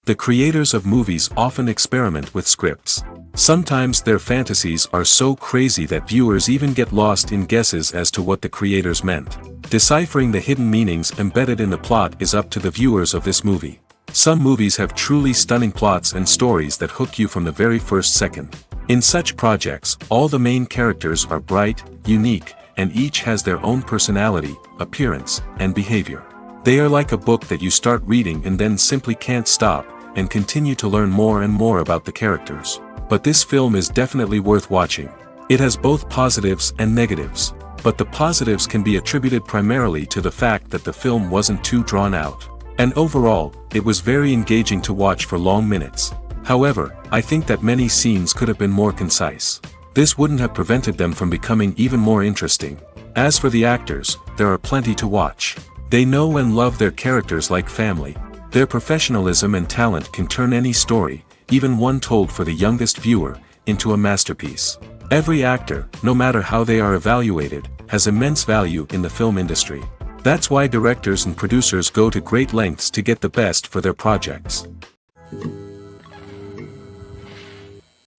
The creators of movies often experiment with scripts. Sometimes their fantasies are so crazy that viewers even get lost in guesses as to what the creators meant. Deciphering the hidden meanings embedded in the plot is up to the viewers of this movie. Some movies have truly stunning plots and stories that hook you from the very first second. In such projects, all the main characters are bright, unique, and each has their own personality, appearance, and behavior. They are like a book that you start reading and then simply can't stop, and continue to learn more and more about the characters. But this film is definitely worth watching. It has both positives and negatives. But the positives can be attributed primarily to the fact that the film wasn't too drawn out. And overall, it was very engaging to watch for long minutes. However, I think that many scenes could have been more concise. This wouldn't have prevented them from becoming even more interesting. As for the actors, there are plenty to watch. They know and love their characters like family. Their professionalism and talent can turn any story, even one told for the youngest viewer, into a masterpiece. Every actor, no matter how they are evaluated, has immense value in the film industry. That's why directors and producers go to great lengths to get the best for their projects.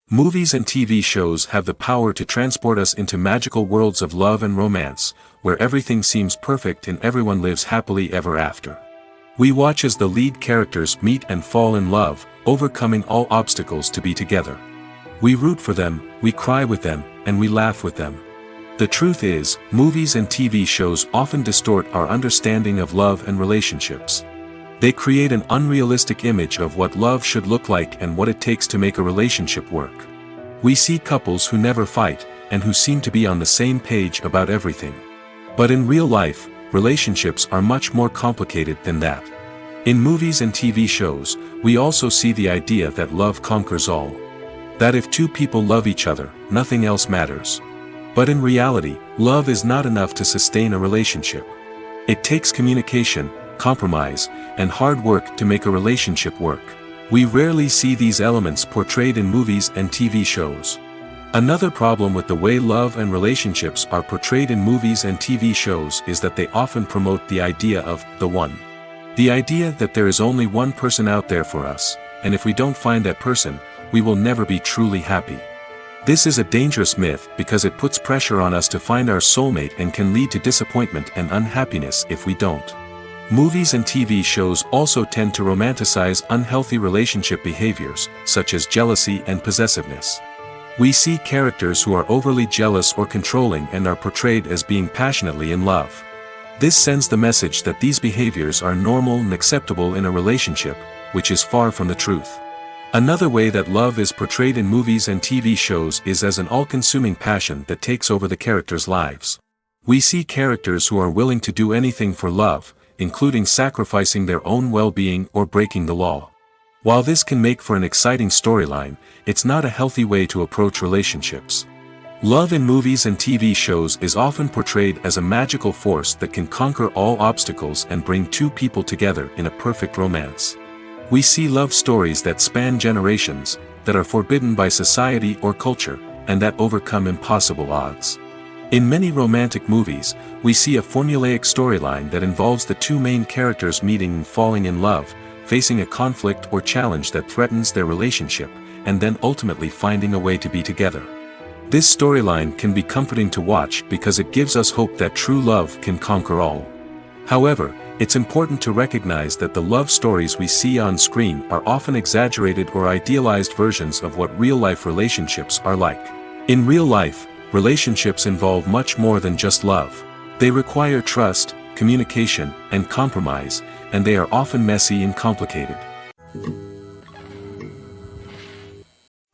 Movies and TV shows have the power to transport us into magical worlds of love and romance, where everything seems perfect and everyone lives happily ever after. We watch as the lead characters meet and fall in love, overcoming all obstacles to be together. We root for them, we cry with them, and we laugh with them. The truth is, movies and TV shows often distort our understanding of love and relationships. They create an unrealistic image of what love should look like and what it takes to make a relationship work. We see couples who never fight, and who seem to be on the same page about everything. But in real life, relationships are much more complicated than that. In movies and TV shows, we also see the idea that love conquers all. That if two people love each other, nothing else matters. But in reality, love is not enough to sustain a relationship. It takes communication, compromise, and hard work to make a relationship work. We rarely see these elements portrayed in movies and TV shows. Another problem with the way love and relationships are portrayed in movies and TV shows is that they often promote the idea of the one. The idea that there is only one person out there for us, and if we don't find that person, we will never be truly happy. This is a dangerous myth because it puts pressure on us to find our soulmate and can lead to disappointment and unhappiness if we don't. Movies and TV shows also tend to romanticize unhealthy relationship behaviors, such as jealousy and possessiveness. We see characters who are overly jealous or controlling and are portrayed as being passionately in love. This sends the message that these behaviors are normal and acceptable in a relationship, which is far from the truth. Another way that love is portrayed in movies and TV shows is as an all-consuming passion that takes over the characters' lives. We see characters who are willing to do anything for love, including sacrificing their own well-being or breaking the law. While this can make for an exciting storyline, it's not a healthy way to approach relationships. Love in movies and TV shows is often portrayed as a magical force that can conquer all obstacles and bring two people together in a perfect romance. We see love stories that span generations, that are forbidden by society or culture, and that overcome impossible odds. In many romantic movies, we see a formulaic storyline that involves the two main characters meeting and falling in love, facing a conflict or challenge that threatens their relationship, and then ultimately finding a way to be together. This storyline can be comforting to watch because it gives us hope that true love can conquer all. However, it's important to recognize that the love stories we see on screen are often exaggerated or idealized versions of what real-life relationships are like. In real life, relationships involve much more than just love. They require trust, communication, and compromise, and they are often messy and complicated.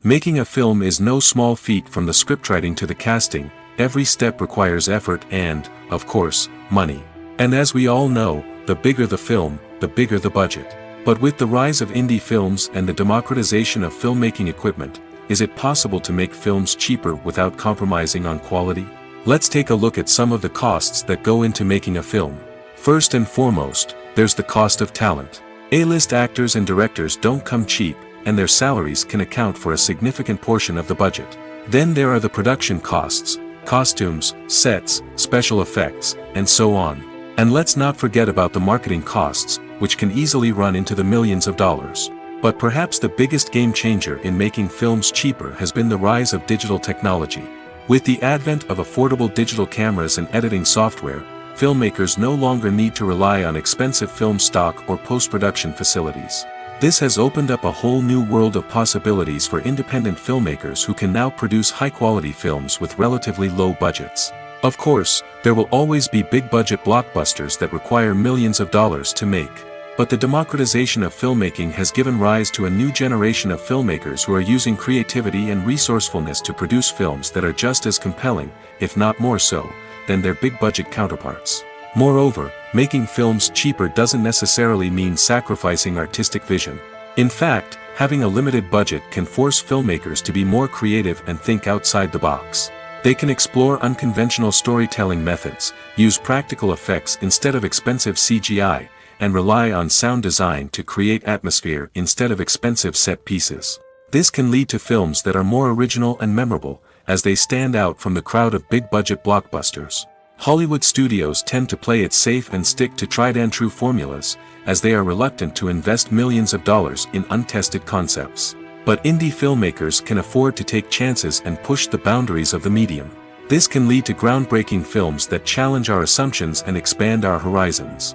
Making a film is no small feat. From the scriptwriting to the casting, every step requires effort and, of course, money. And as we all know, the bigger the film, the bigger the budget. But with the rise of indie films and the democratization of filmmaking equipment, is it possible to make films cheaper without compromising on quality? Let's take a look at some of the costs that go into making a film. First and foremost, there's the cost of talent. A-list actors and directors don't come cheap, and their salaries can account for a significant portion of the budget. Then there are the production costs, costumes, sets, special effects, and so on. And let's not forget about the marketing costs, which can easily run into the millions of dollars. But perhaps the biggest game changer in making films cheaper has been the rise of digital technology. With the advent of affordable digital cameras and editing software, filmmakers no longer need to rely on expensive film stock or post-production facilities. This has opened up a whole new world of possibilities for independent filmmakers who can now produce high-quality films with relatively low budgets. Of course, there will always be big-budget blockbusters that require millions of dollars to make. But the democratization of filmmaking has given rise to a new generation of filmmakers who are using creativity and resourcefulness to produce films that are just as compelling, if not more so, than their big-budget counterparts. Moreover, making films cheaper doesn't necessarily mean sacrificing artistic vision. In fact, having a limited budget can force filmmakers to be more creative and think outside the box. They can explore unconventional storytelling methods, use practical effects instead of expensive CGI, and rely on sound design to create atmosphere instead of expensive set pieces. This can lead to films that are more original and memorable, as they stand out from the crowd of big-budget blockbusters. Hollywood studios tend to play it safe and stick to tried-and-true formulas, as they are reluctant to invest millions of dollars in untested concepts. But indie filmmakers can afford to take chances and push the boundaries of the medium. This can lead to groundbreaking films that challenge our assumptions and expand our horizons.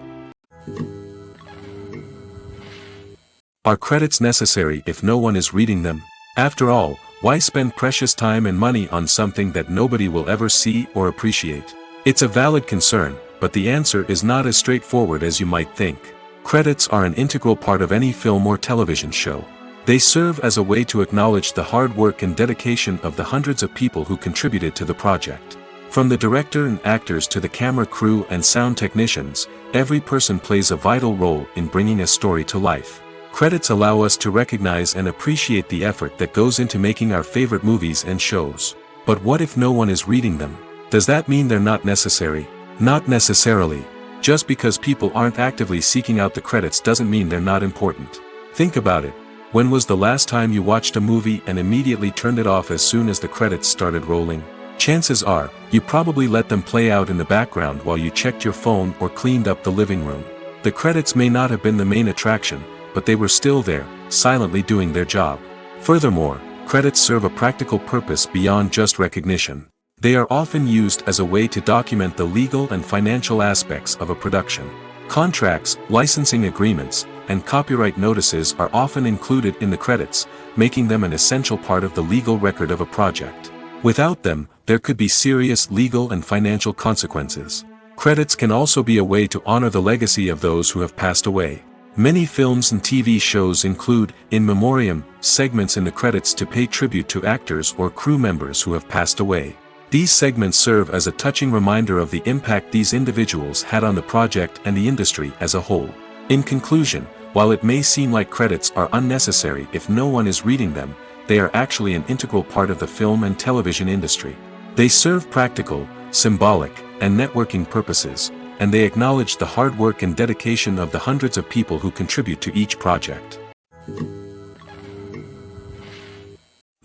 Are credits necessary if no one is reading them? After all, why spend precious time and money on something that nobody will ever see or appreciate? It's a valid concern, but the answer is not as straightforward as you might think. Credits are an integral part of any film or television show. They serve as a way to acknowledge the hard work and dedication of the hundreds of people who contributed to the project. From the director and actors to the camera crew and sound technicians, every person plays a vital role in bringing a story to life. Credits allow us to recognize and appreciate the effort that goes into making our favorite movies and shows. But what if no one is reading them? Does that mean they're not necessary? Not necessarily. Just because people aren't actively seeking out the credits doesn't mean they're not important. Think about it. When was the last time you watched a movie and immediately turned it off as soon as the credits started rolling? Chances are, you probably let them play out in the background while you checked your phone or cleaned up the living room. The credits may not have been the main attraction, but they were still there, silently doing their job. Furthermore, credits serve a practical purpose beyond just recognition. They are often used as a way to document the legal and financial aspects of a production. Contracts, licensing agreements, and copyright notices are often included in the credits, making them an essential part of the legal record of a project. Without them, there could be serious legal and financial consequences. Credits can also be a way to honor the legacy of those who have passed away. Many films and TV shows include, in memoriam, segments in the credits to pay tribute to actors or crew members who have passed away. These segments serve as a touching reminder of the impact these individuals had on the project and the industry as a whole. In conclusion, while it may seem like credits are unnecessary if no one is reading them, they are actually an integral part of the film and television industry. They serve practical, symbolic, and networking purposes, and they acknowledge the hard work and dedication of the hundreds of people who contribute to each project.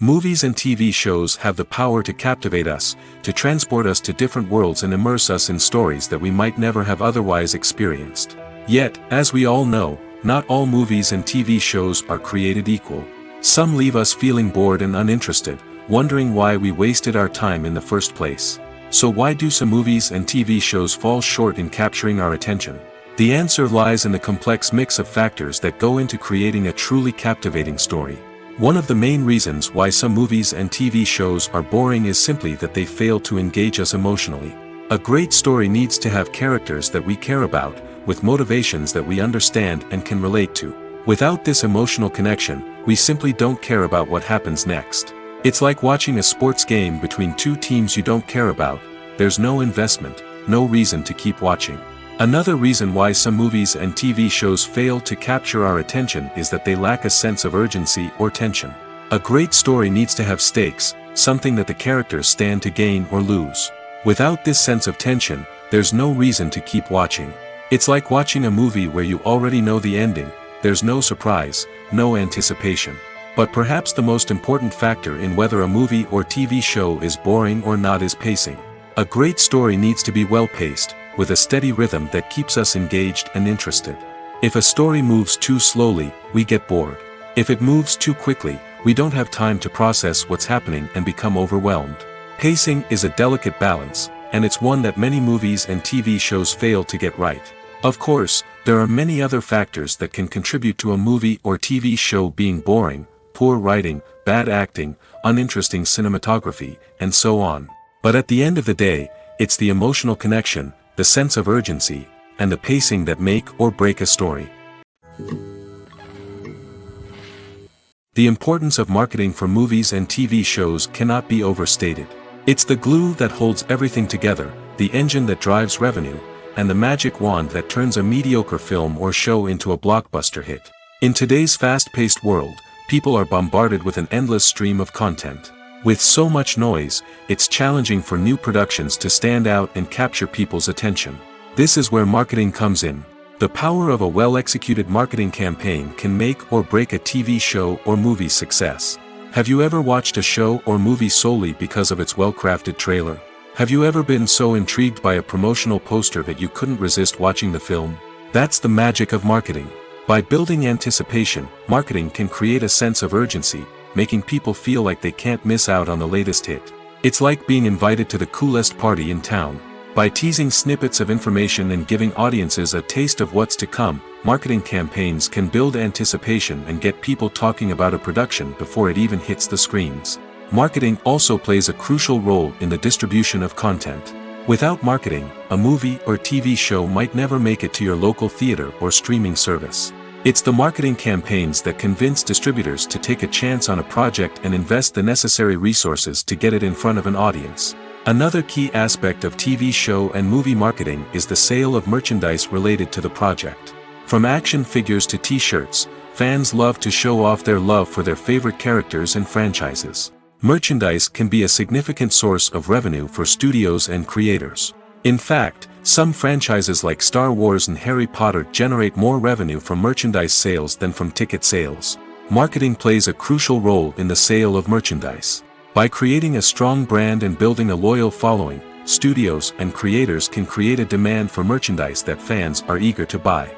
Movies and TV shows have the power to captivate us, to transport us to different worlds and immerse us in stories that we might never have otherwise experienced. Yet, as we all know, not all movies and TV shows are created equal. Some leave us feeling bored and uninterested, wondering why we wasted our time in the first place. So why do some movies and TV shows fall short in capturing our attention? The answer lies in the complex mix of factors that go into creating a truly captivating story. One of the main reasons why some movies and TV shows are boring is simply that they fail to engage us emotionally. A great story needs to have characters that we care about, with motivations that we understand and can relate to. Without this emotional connection, we simply don't care about what happens next. It's like watching a sports game between two teams you don't care about. There's no investment, no reason to keep watching. Another reason why some movies and TV shows fail to capture our attention is that they lack a sense of urgency or tension. A great story needs to have stakes, something that the characters stand to gain or lose. Without this sense of tension, there's no reason to keep watching. It's like watching a movie where you already know the ending. There's no surprise, no anticipation. But perhaps the most important factor in whether a movie or TV show is boring or not is pacing. A great story needs to be well-paced, with a steady rhythm that keeps us engaged and interested. If a story moves too slowly, we get bored. If it moves too quickly, we don't have time to process what's happening and become overwhelmed. Pacing is a delicate balance, and it's one that many movies and TV shows fail to get right. Of course, there are many other factors that can contribute to a movie or TV show being boring: poor writing, bad acting, uninteresting cinematography, and so on. But at the end of the day, it's the emotional connection, the sense of urgency, and the pacing that make or break a story. The importance of marketing for movies and TV shows cannot be overstated. It's the glue that holds everything together, the engine that drives revenue, and the magic wand that turns a mediocre film or show into a blockbuster hit. In today's fast-paced world, people are bombarded with an endless stream of content. With so much noise, it's challenging for new productions to stand out and capture people's attention. This is where marketing comes in. The power of a well-executed marketing campaign can make or break a TV show or movie's success. Have you ever watched a show or movie solely because of its well-crafted trailer? Have you ever been so intrigued by a promotional poster that you couldn't resist watching the film? That's the magic of marketing. By building anticipation, marketing can create a sense of urgency, making people feel like they can't miss out on the latest hit. It's like being invited to the coolest party in town. By teasing snippets of information and giving audiences a taste of what's to come, marketing campaigns can build anticipation and get people talking about a production before it even hits the screens. Marketing also plays a crucial role in the distribution of content. Without marketing, a movie or TV show might never make it to your local theater or streaming service. It's the marketing campaigns that convince distributors to take a chance on a project and invest the necessary resources to get it in front of an audience. Another key aspect of TV show and movie marketing is the sale of merchandise related to the project. From action figures to t-shirts, fans love to show off their love for their favorite characters and franchises. Merchandise can be a significant source of revenue for studios and creators. In fact, some franchises like Star Wars and Harry Potter generate more revenue from merchandise sales than from ticket sales. Marketing plays a crucial role in the sale of merchandise. By creating a strong brand and building a loyal following, studios and creators can create a demand for merchandise that fans are eager to buy.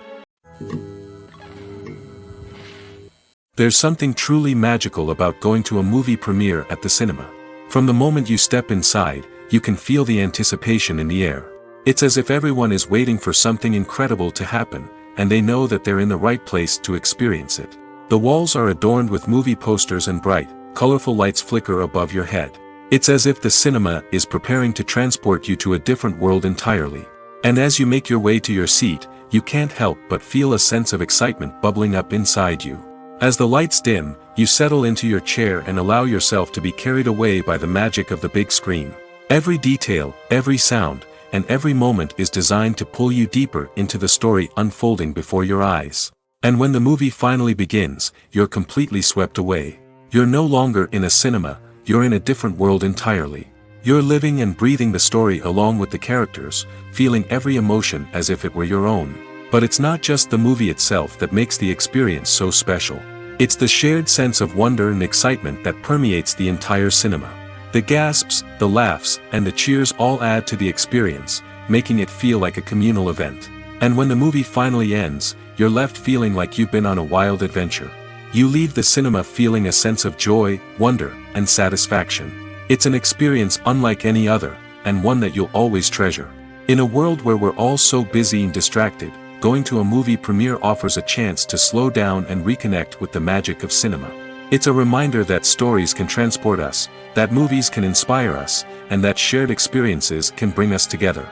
There's something truly magical about going to a movie premiere at the cinema. From the moment you step inside, you can feel the anticipation in the air. It's as if everyone is waiting for something incredible to happen, and they know that they're in the right place to experience it. The walls are adorned with movie posters and bright, colorful lights flicker above your head. It's as if the cinema is preparing to transport you to a different world entirely. And as you make your way to your seat, you can't help but feel a sense of excitement bubbling up inside you. As the lights dim, you settle into your chair and allow yourself to be carried away by the magic of the big screen. Every detail, every sound, and every moment is designed to pull you deeper into the story unfolding before your eyes. And when the movie finally begins, you're completely swept away. You're no longer in a cinema, you're in a different world entirely. You're living and breathing the story along with the characters, feeling every emotion as if it were your own. But it's not just the movie itself that makes the experience so special. It's the shared sense of wonder and excitement that permeates the entire cinema. The gasps, the laughs, and the cheers all add to the experience, making it feel like a communal event. And when the movie finally ends, you're left feeling like you've been on a wild adventure. You leave the cinema feeling a sense of joy, wonder, and satisfaction. It's an experience unlike any other, and one that you'll always treasure. In a world where we're all so busy and distracted, going to a movie premiere offers a chance to slow down and reconnect with the magic of cinema. It's a reminder that stories can transport us, that movies can inspire us, and that shared experiences can bring us together.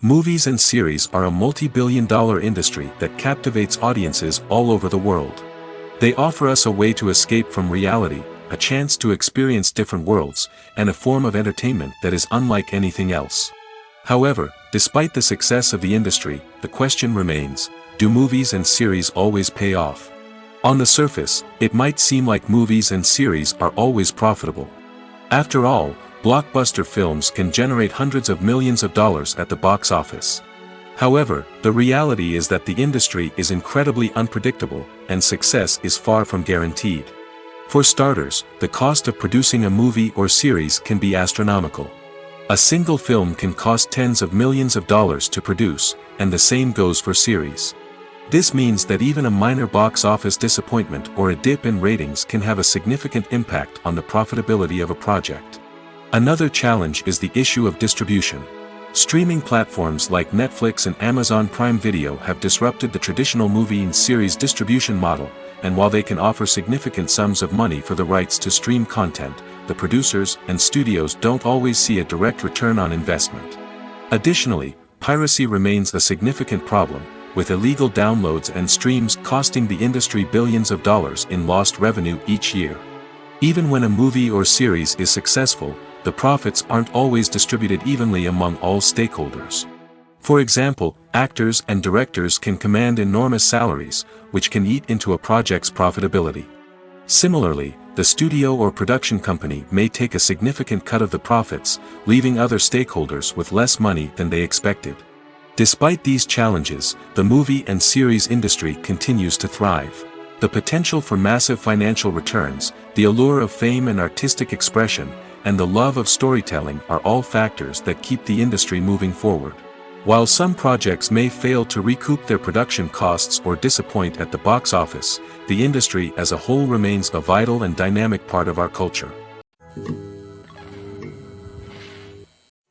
Movies and series are a multi-billion-dollar industry that captivates audiences all over the world. They offer us a way to escape from reality, a chance to experience different worlds, and a form of entertainment that is unlike anything else. However, despite the success of the industry, the question remains, do movies and series always pay off? On the surface, it might seem like movies and series are always profitable. After all, blockbuster films can generate hundreds of millions of dollars at the box office. However, the reality is that the industry is incredibly unpredictable, and success is far from guaranteed. For starters, the cost of producing a movie or series can be astronomical. A single film can cost tens of millions of dollars to produce, and the same goes for series. This means that even a minor box office disappointment or a dip in ratings can have a significant impact on the profitability of a project. Another challenge is the issue of distribution. Streaming platforms like Netflix and Amazon Prime Video have disrupted the traditional movie and series distribution model, and while they can offer significant sums of money for the rights to stream content, the producers and studios don't always see a direct return on investment. Additionally, piracy remains a significant problem, with illegal downloads and streams costing the industry billions of dollars in lost revenue each year. Even when a movie or series is successful, the profits aren't always distributed evenly among all stakeholders. For example, actors and directors can command enormous salaries, which can eat into a project's profitability. Similarly, the studio or production company may take a significant cut of the profits, leaving other stakeholders with less money than they expected. Despite these challenges, the movie and series industry continues to thrive. The potential for massive financial returns, the allure of fame and artistic expression, and the love of storytelling are all factors that keep the industry moving forward. While some projects may fail to recoup their production costs or disappoint at the box office, the industry as a whole remains a vital and dynamic part of our culture.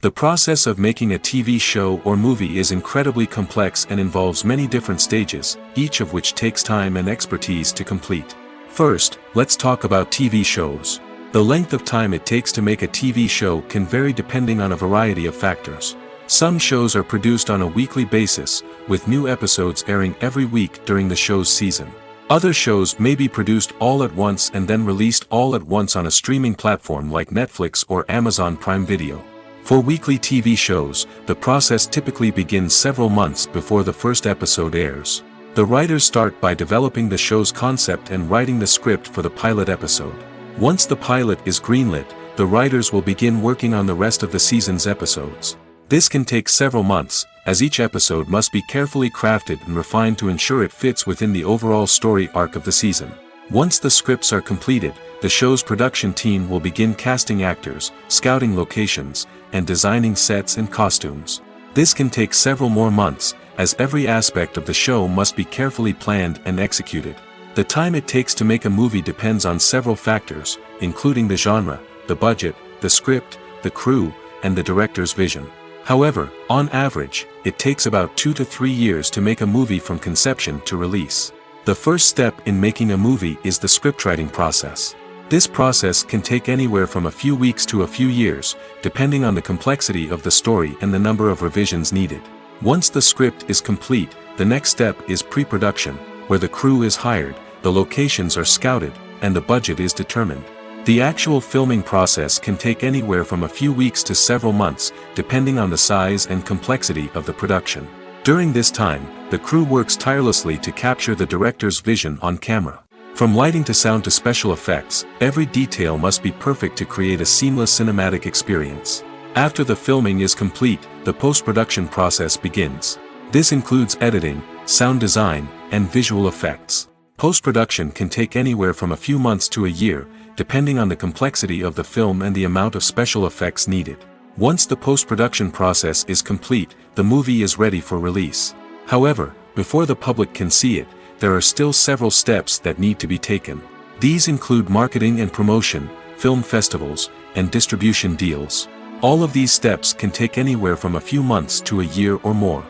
The process of making a TV show or movie is incredibly complex and involves many different stages, each of which takes time and expertise to complete. First, let's talk about TV shows. The length of time it takes to make a TV show can vary depending on a variety of factors. Some shows are produced on a weekly basis, with new episodes airing every week during the show's season. Other shows may be produced all at once and then released all at once on a streaming platform like Netflix or Amazon Prime Video. For weekly TV shows, the process typically begins several months before the first episode airs. The writers start by developing the show's concept and writing the script for the pilot episode. Once the pilot is greenlit, the writers will begin working on the rest of the season's episodes. This can take several months, as each episode must be carefully crafted and refined to ensure it fits within the overall story arc of the season. Once the scripts are completed, the show's production team will begin casting actors, scouting locations, and designing sets and costumes. This can take several more months, as every aspect of the show must be carefully planned and executed. The time it takes to make a movie depends on several factors, including the genre, the budget, the script, the crew, and the director's vision. However, on average, it takes about 2 to 3 years to make a movie from conception to release. The first step in making a movie is the scriptwriting process. This process can take anywhere from a few weeks to a few years, depending on the complexity of the story and the number of revisions needed. Once the script is complete, the next step is pre-production, where the crew is hired, the locations are scouted, and the budget is determined. The actual filming process can take anywhere from a few weeks to several months, depending on the size and complexity of the production. During this time, the crew works tirelessly to capture the director's vision on camera. From lighting to sound to special effects, every detail must be perfect to create a seamless cinematic experience. After the filming is complete, the post-production process begins. This includes editing, sound design, and visual effects. Post-production can take anywhere from a few months to a year, depending on the complexity of the film and the amount of special effects needed. Once the post-production process is complete, the movie is ready for release. However, before the public can see it, there are still several steps that need to be taken. These include marketing and promotion, film festivals, and distribution deals. All of these steps can take anywhere from a few months to a year or more.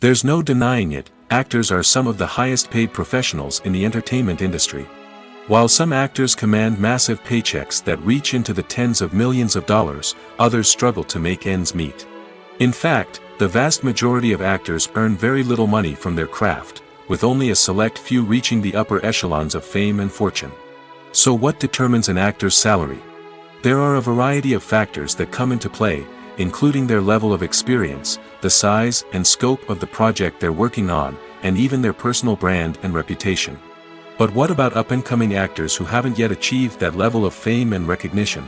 There's no denying it, actors are some of the highest paid professionals in the entertainment industry. While some actors command massive paychecks that reach into the tens of millions of dollars, others struggle to make ends meet. In fact, the vast majority of actors earn very little money from their craft, with only a select few reaching the upper echelons of fame and fortune. So what determines an actor's salary? There are a variety of factors that come into play, including their level of experience, the size and scope of the project they're working on, and even their personal brand and reputation. But what about up-and-coming actors who haven't yet achieved that level of fame and recognition?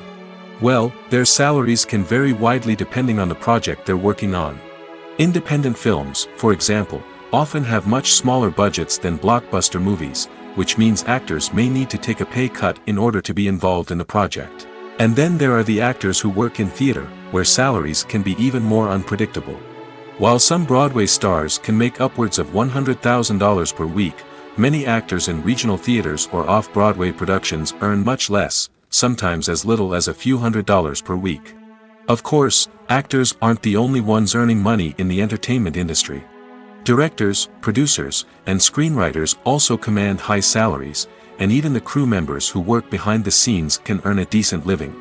Well, their salaries can vary widely depending on the project they're working on. Independent films, for example, often have much smaller budgets than blockbuster movies, which means actors may need to take a pay cut in order to be involved in the project. And then there are the actors who work in theater, where salaries can be even more unpredictable. While some Broadway stars can make upwards of $100,000 per week, many actors in regional theaters or off-Broadway productions earn much less, sometimes as little as a few $100s per week. Of course, actors aren't the only ones earning money in the entertainment industry. Directors, producers, and screenwriters also command high salaries, and even the crew members who work behind the scenes can earn a decent living.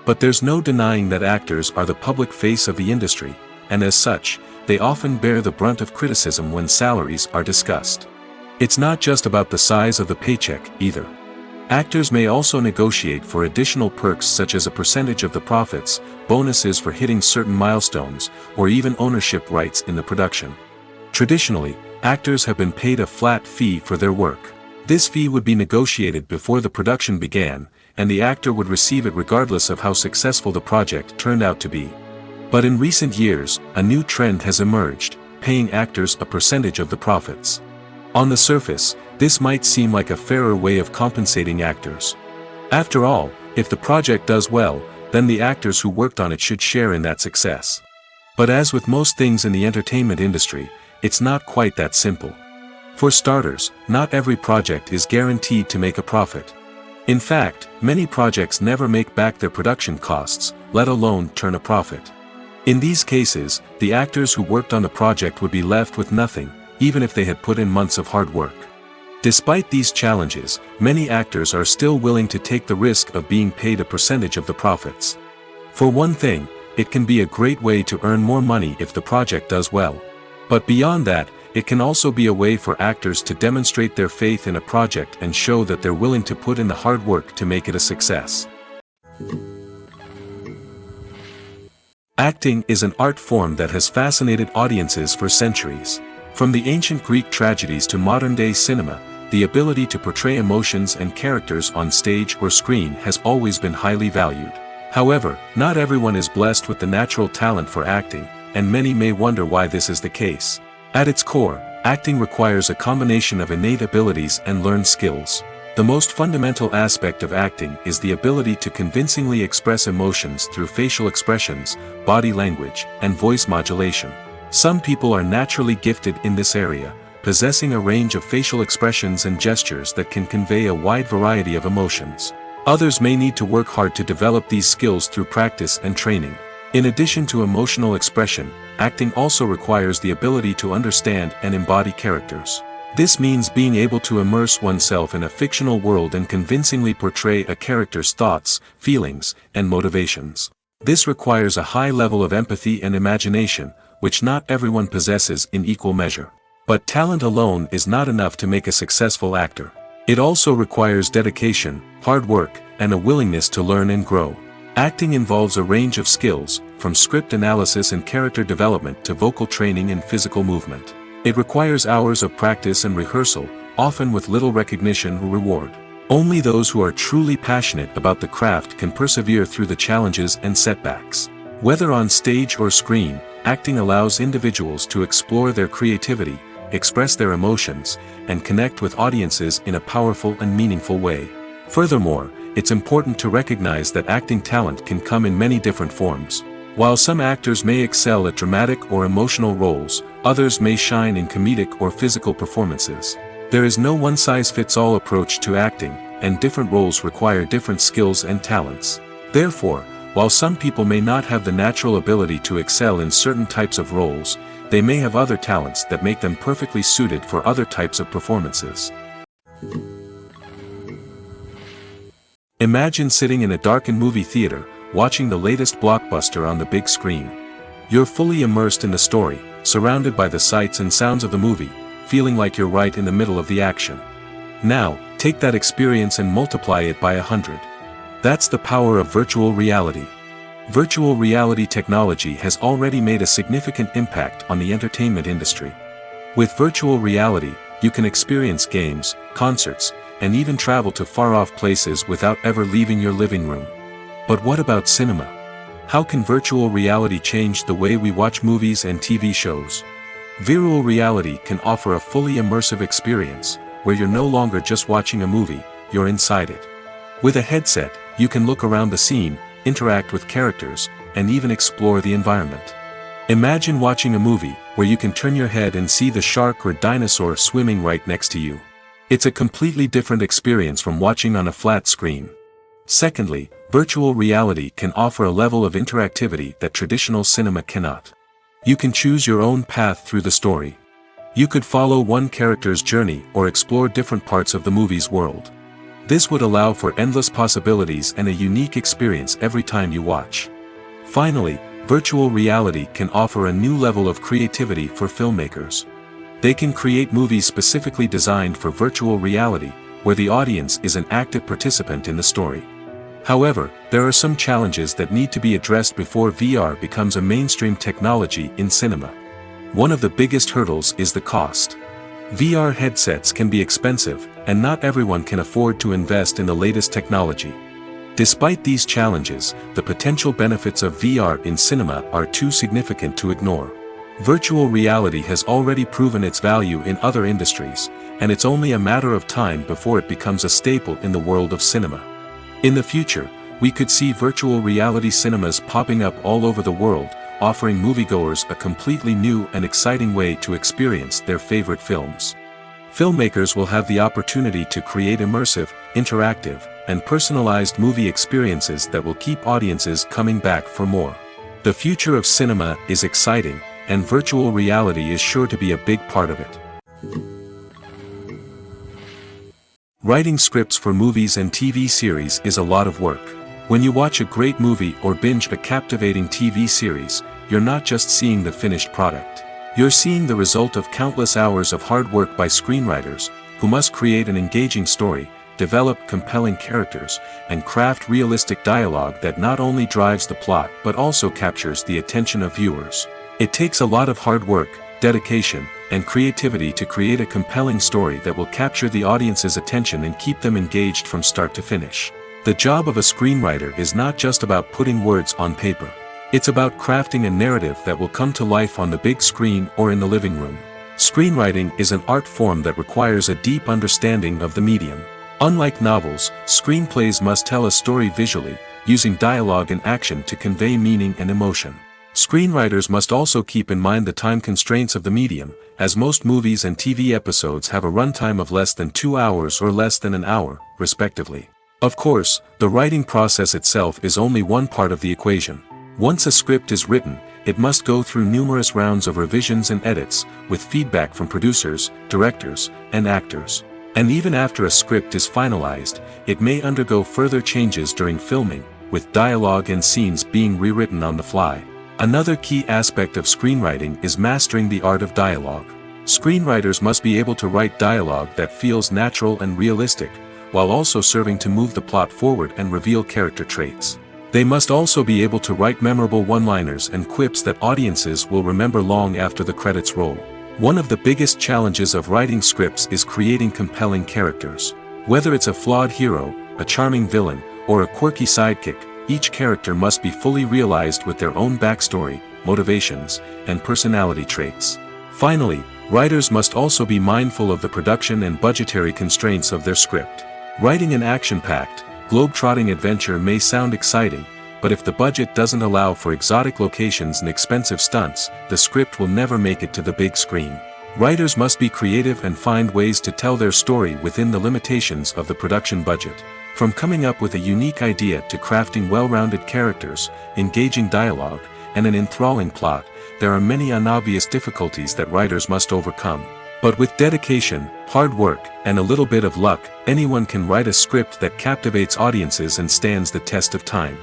But there's no denying that actors are the public face of the industry, and as such, they often bear the brunt of criticism when salaries are discussed. It's not just about the size of the paycheck, either. Actors may also negotiate for additional perks such as a percentage of the profits, bonuses for hitting certain milestones, or even ownership rights in the production. Traditionally, actors have been paid a flat fee for their work. This fee would be negotiated before the production began, and the actor would receive it regardless of how successful the project turned out to be. But in recent years, a new trend has emerged, paying actors a percentage of the profits. On the surface, this might seem like a fairer way of compensating actors. After all, if the project does well, then the actors who worked on it should share in that success. But as with most things in the entertainment industry, it's not quite that simple. For starters, not every project is guaranteed to make a profit. In fact, many projects never make back their production costs, let alone turn a profit. In these cases, the actors who worked on the project would be left with nothing, even if they had put in months of hard work. Despite these challenges, many actors are still willing to take the risk of being paid a percentage of the profits. For one thing, it can be a great way to earn more money if the project does well. But beyond that, it can also be a way for actors to demonstrate their faith in a project and show that they're willing to put in the hard work to make it a success. Acting is an art form that has fascinated audiences for centuries. From the ancient Greek tragedies to modern-day cinema, the ability to portray emotions and characters on stage or screen has always been highly valued. However, not everyone is blessed with the natural talent for acting, and many may wonder why this is the case. At its core, acting requires a combination of innate abilities and learned skills. The most fundamental aspect of acting is the ability to convincingly express emotions through facial expressions, body language, and voice modulation. Some people are naturally gifted in this area, possessing a range of facial expressions and gestures that can convey a wide variety of emotions. Others may need to work hard to develop these skills through practice and training. In addition to emotional expression, acting also requires the ability to understand and embody characters. This means being able to immerse oneself in a fictional world and convincingly portray a character's thoughts, feelings, and motivations. This requires a high level of empathy and imagination, which not everyone possesses in equal measure. But talent alone is not enough to make a successful actor. It also requires dedication, hard work, and a willingness to learn and grow. Acting involves a range of skills, from script analysis and character development to vocal training and physical movement. It requires hours of practice and rehearsal, often with little recognition or reward. Only those who are truly passionate about the craft can persevere through the challenges and setbacks. Whether on stage or screen, acting allows individuals to explore their creativity, express their emotions, and connect with audiences in a powerful and meaningful way. Furthermore, it's important to recognize that acting talent can come in many different forms. While some actors may excel at dramatic or emotional roles, others may shine in comedic or physical performances. There is no one-size-fits-all approach to acting, and different roles require different skills and talents. Therefore, while some people may not have the natural ability to excel in certain types of roles, they may have other talents that make them perfectly suited for other types of performances. Imagine sitting in a darkened movie theater, watching the latest blockbuster on the big screen. You're fully immersed in the story, surrounded by the sights and sounds of the movie, feeling like you're right in the middle of the action. Now, take that experience and multiply it by 100. That's the power of virtual reality. Virtual reality technology has already made a significant impact on the entertainment industry. With virtual reality, you can experience games, concerts, and even travel to far-off places without ever leaving your living room. But what about cinema? How can virtual reality change the way we watch movies and TV shows? Virtual reality can offer a fully immersive experience, where you're no longer just watching a movie, you're inside it. With a headset, you can look around the scene, interact with characters, and even explore the environment. Imagine watching a movie where you can turn your head and see the shark or dinosaur swimming right next to you. It's a completely different experience from watching on a flat screen. Secondly, virtual reality can offer a level of interactivity that traditional cinema cannot. You can choose your own path through the story. You could follow one character's journey or explore different parts of the movie's world. This would allow for endless possibilities and a unique experience every time you watch. Finally, virtual reality can offer a new level of creativity for filmmakers. They can create movies specifically designed for virtual reality, where the audience is an active participant in the story. However, there are some challenges that need to be addressed before VR becomes a mainstream technology in cinema. One of the biggest hurdles is the cost. VR headsets can be expensive, and not everyone can afford to invest in the latest technology. Despite these challenges, the potential benefits of VR in cinema are too significant to ignore. Virtual reality has already proven its value in other industries, and it's only a matter of time before it becomes a staple in the world of cinema. In the future, we could see virtual reality cinemas popping up all over the world, offering moviegoers a completely new and exciting way to experience their favorite films. Filmmakers will have the opportunity to create immersive, interactive, and personalized movie experiences that will keep audiences coming back for more. The future of cinema is exciting, and virtual reality is sure to be a big part of it. Writing scripts for movies and TV series is a lot of work. When you watch a great movie or binge a captivating TV series, you're not just seeing the finished product. You're seeing the result of countless hours of hard work by screenwriters, who must create an engaging story, develop compelling characters, and craft realistic dialogue that not only drives the plot but also captures the attention of viewers. It takes a lot of hard work, dedication, and creativity to create a compelling story that will capture the audience's attention and keep them engaged from start to finish. The job of a screenwriter is not just about putting words on paper. It's about crafting a narrative that will come to life on the big screen or in the living room. Screenwriting is an art form that requires a deep understanding of the medium. Unlike novels, screenplays must tell a story visually, using dialogue and action to convey meaning and emotion. Screenwriters must also keep in mind the time constraints of the medium, as most movies and TV episodes have a runtime of less than 2 hours or less than an hour, respectively. Of course, the writing process itself is only one part of the equation. Once a script is written, it must go through numerous rounds of revisions and edits, with feedback from producers, directors, and actors. And even after a script is finalized, it may undergo further changes during filming, with dialogue and scenes being rewritten on the fly. Another key aspect of screenwriting is mastering the art of dialogue. Screenwriters must be able to write dialogue that feels natural and realistic, while also serving to move the plot forward and reveal character traits. They must also be able to write memorable one-liners and quips that audiences will remember long after the credits roll. One of the biggest challenges of writing scripts is creating compelling characters. Whether it's a flawed hero, a charming villain, or a quirky sidekick, each character must be fully realized with their own backstory, motivations, and personality traits. Finally, writers must also be mindful of the production and budgetary constraints of their script. Writing an action-packed, globe-trotting adventure may sound exciting, but if the budget doesn't allow for exotic locations and expensive stunts, the script will never make it to the big screen. Writers must be creative and find ways to tell their story within the limitations of the production budget. From coming up with a unique idea to crafting well-rounded characters, engaging dialogue, and an enthralling plot, there are many unobvious difficulties that writers must overcome. But with dedication, hard work, and a little bit of luck, anyone can write a script that captivates audiences and stands the test of time.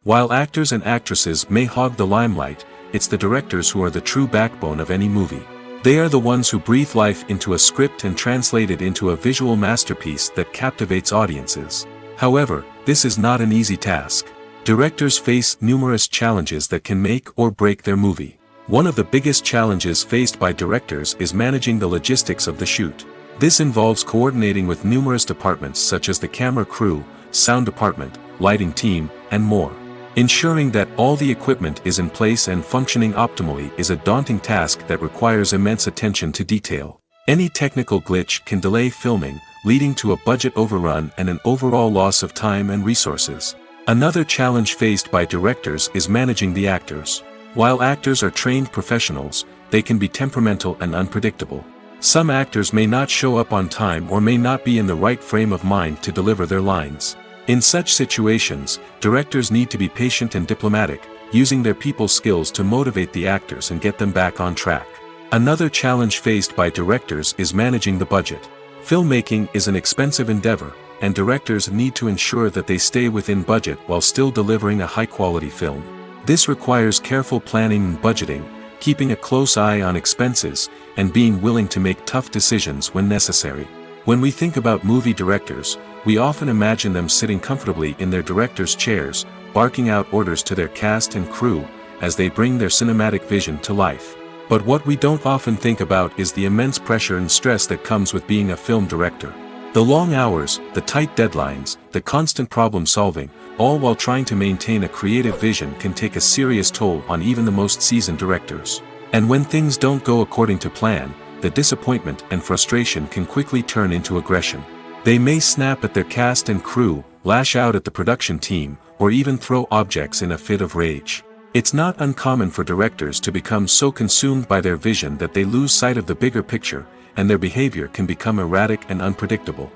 While actors and actresses may hog the limelight, it's the directors who are the true backbone of any movie. They are the ones who breathe life into a script and translate it into a visual masterpiece that captivates audiences. However, this is not an easy task. Directors face numerous challenges that can make or break their movie. One of the biggest challenges faced by directors is managing the logistics of the shoot. This involves coordinating with numerous departments such as the camera crew, sound department, lighting team, and more. Ensuring that all the equipment is in place and functioning optimally is a daunting task that requires immense attention to detail. Any technical glitch can delay filming, leading to a budget overrun and an overall loss of time and resources. Another challenge faced by directors is managing the actors. While actors are trained professionals, they can be temperamental and unpredictable. Some actors may not show up on time or may not be in the right frame of mind to deliver their lines. In such situations, directors need to be patient and diplomatic, using their people skills to motivate the actors and get them back on track. Another challenge faced by directors is managing the budget. Filmmaking is an expensive endeavor, and directors need to ensure that they stay within budget while still delivering a high-quality film. This requires careful planning and budgeting, keeping a close eye on expenses, and being willing to make tough decisions when necessary. When we think about movie directors, we often imagine them sitting comfortably in their director's chairs, barking out orders to their cast and crew, as they bring their cinematic vision to life. But what we don't often think about is the immense pressure and stress that comes with being a film director. The long hours, the tight deadlines, the constant problem-solving, all while trying to maintain a creative vision can take a serious toll on even the most seasoned directors. And when things don't go according to plan, the disappointment and frustration can quickly turn into aggression. They may snap at their cast and crew, lash out at the production team, or even throw objects in a fit of rage. It's not uncommon for directors to become so consumed by their vision that they lose sight of the bigger picture, and their behavior can become erratic and unpredictable.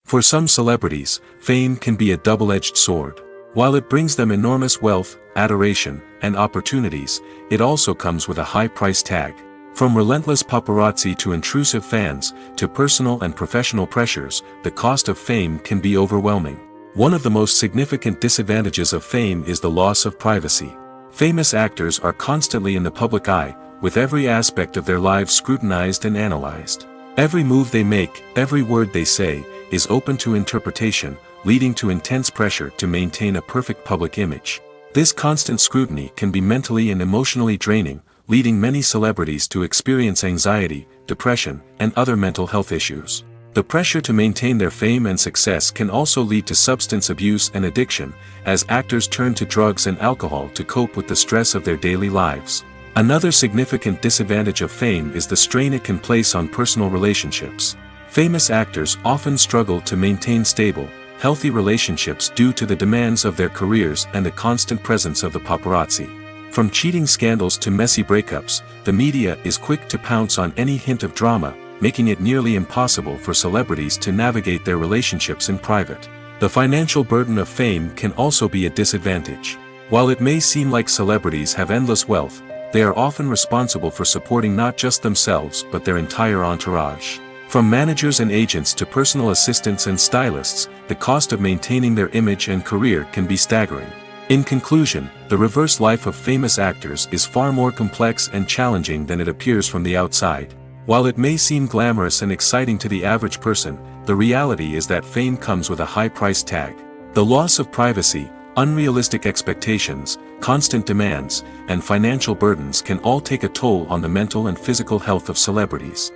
For some celebrities, fame can be a double-edged sword. While it brings them enormous wealth, adoration, and opportunities, it also comes with a high price tag. From relentless paparazzi to intrusive fans, to personal and professional pressures, the cost of fame can be overwhelming. One of the most significant disadvantages of fame is the loss of privacy. Famous actors are constantly in the public eye, with every aspect of their lives scrutinized and analyzed. Every move they make, every word they say, is open to interpretation, leading to intense pressure to maintain a perfect public image. This constant scrutiny can be mentally and emotionally draining, leading many celebrities to experience anxiety, depression, and other mental health issues. The pressure to maintain their fame and success can also lead to substance abuse and addiction, as actors turn to drugs and alcohol to cope with the stress of their daily lives. Another significant disadvantage of fame is the strain it can place on personal relationships. Famous actors often struggle to maintain stable, healthy relationships due to the demands of their careers and the constant presence of the paparazzi. From cheating scandals to messy breakups, the media is quick to pounce on any hint of drama, making it nearly impossible for celebrities to navigate their relationships in private. The financial burden of fame can also be a disadvantage. While it may seem like celebrities have endless wealth, they are often responsible for supporting not just themselves but their entire entourage. From managers and agents to personal assistants and stylists, the cost of maintaining their image and career can be staggering. In conclusion, the reverse life of famous actors is far more complex and challenging than it appears from the outside. While it may seem glamorous and exciting to the average person, the reality is that fame comes with a high price tag. The loss of privacy, unrealistic expectations, constant demands, and financial burdens can all take a toll on the mental and physical health of celebrities.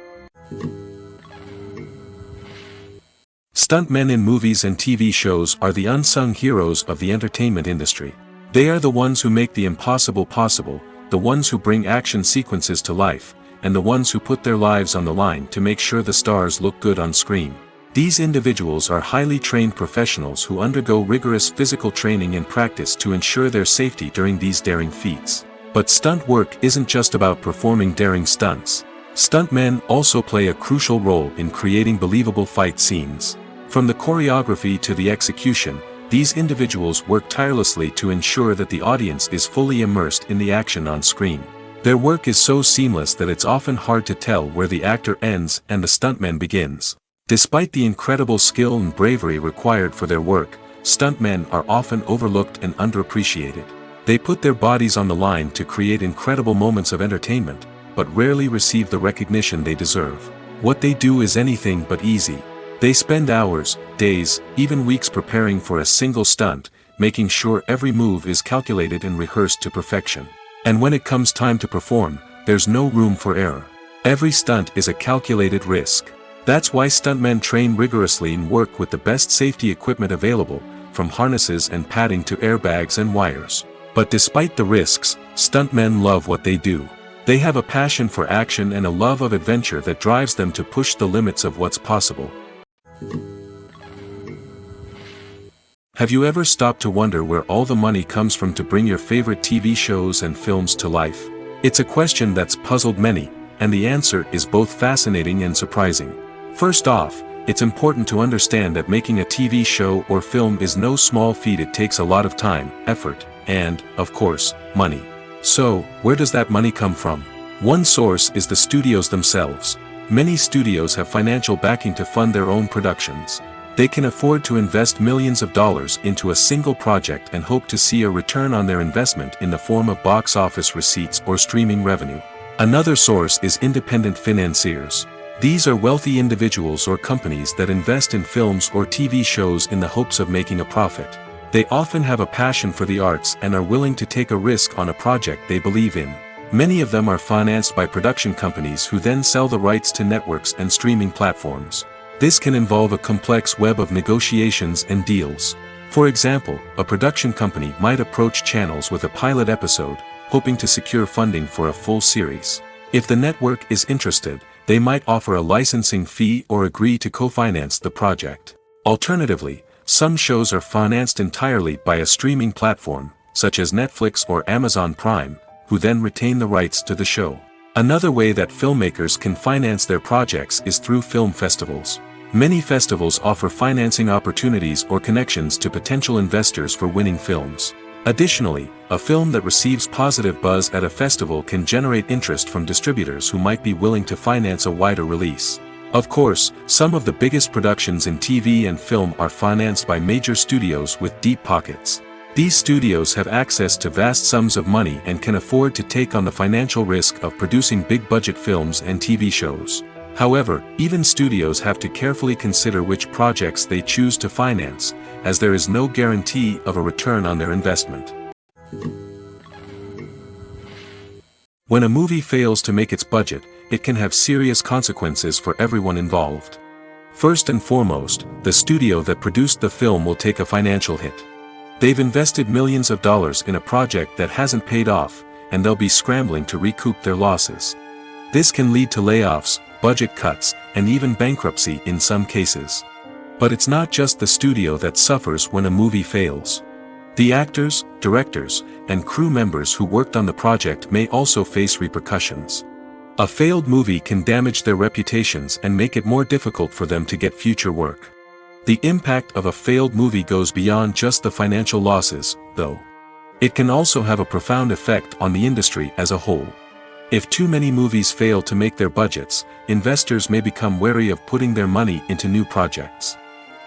Stuntmen in movies and TV shows are the unsung heroes of the entertainment industry. They are the ones who make the impossible possible, the ones who bring action sequences to life, and the ones who put their lives on the line to make sure the stars look good on screen. These individuals are highly trained professionals who undergo rigorous physical training and practice to ensure their safety during these daring feats. But stunt work isn't just about performing daring stunts. Stuntmen also play a crucial role in creating believable fight scenes. From the choreography to the execution, these individuals work tirelessly to ensure that the audience is fully immersed in the action on screen. Their work is so seamless that it's often hard to tell where the actor ends and the stuntman begins. Despite the incredible skill and bravery required for their work, stuntmen are often overlooked and underappreciated. They put their bodies on the line to create incredible moments of entertainment, but rarely receive the recognition they deserve. What they do is anything but easy. They spend hours, days, even weeks preparing for a single stunt, making sure every move is calculated and rehearsed to perfection. And when it comes time to perform, there's no room for error. Every stunt is a calculated risk. That's why stuntmen train rigorously and work with the best safety equipment available, from harnesses and padding to airbags and wires. But despite the risks, stuntmen love what they do. They have a passion for action and a love of adventure that drives them to push the limits of what's possible. Have you ever stopped to wonder where all the money comes from to bring your favorite TV shows and films to life? It's a question that's puzzled many, and the answer is both fascinating and surprising. First off, it's important to understand that making a TV show or film is no small feat. It takes a lot of time, effort, and, of course, money. So, where does that money come from? One source is the studios themselves. Many studios have financial backing to fund their own productions. They can afford to invest millions of dollars into a single project and hope to see a return on their investment in the form of box office receipts or streaming revenue. Another source is independent financiers. These are wealthy individuals or companies that invest in films or TV shows in the hopes of making a profit. They often have a passion for the arts and are willing to take a risk on a project they believe in. Many of them are financed by production companies who then sell the rights to networks and streaming platforms. This can involve a complex web of negotiations and deals. For example, a production company might approach channels with a pilot episode, hoping to secure funding for a full series. If the network is interested, they might offer a licensing fee or agree to co-finance the project. Alternatively, some shows are financed entirely by a streaming platform, such as Netflix or Amazon Prime, who then retain the rights to the show. Another way that filmmakers can finance their projects is through film festivals. Many festivals offer financing opportunities or connections to potential investors for winning films. Additionally, a film that receives positive buzz at a festival can generate interest from distributors who might be willing to finance a wider release. Of course, some of the biggest productions in TV and film are financed by major studios with deep pockets. These studios have access to vast sums of money and can afford to take on the financial risk of producing big-budget films and TV shows. However, even studios have to carefully consider which projects they choose to finance, as there is no guarantee of a return on their investment. When a movie fails to make its budget, it can have serious consequences for everyone involved. First and foremost, the studio that produced the film will take a financial hit. They've invested millions of dollars in a project that hasn't paid off, and they'll be scrambling to recoup their losses. This can lead to layoffs, budget cuts, and even bankruptcy in some cases. But it's not just the studio that suffers when a movie fails. The actors, directors, and crew members who worked on the project may also face repercussions. A failed movie can damage their reputations and make it more difficult for them to get future work. The impact of a failed movie goes beyond just the financial losses, though. It can also have a profound effect on the industry as a whole. If too many movies fail to make their budgets, investors may become wary of putting their money into new projects.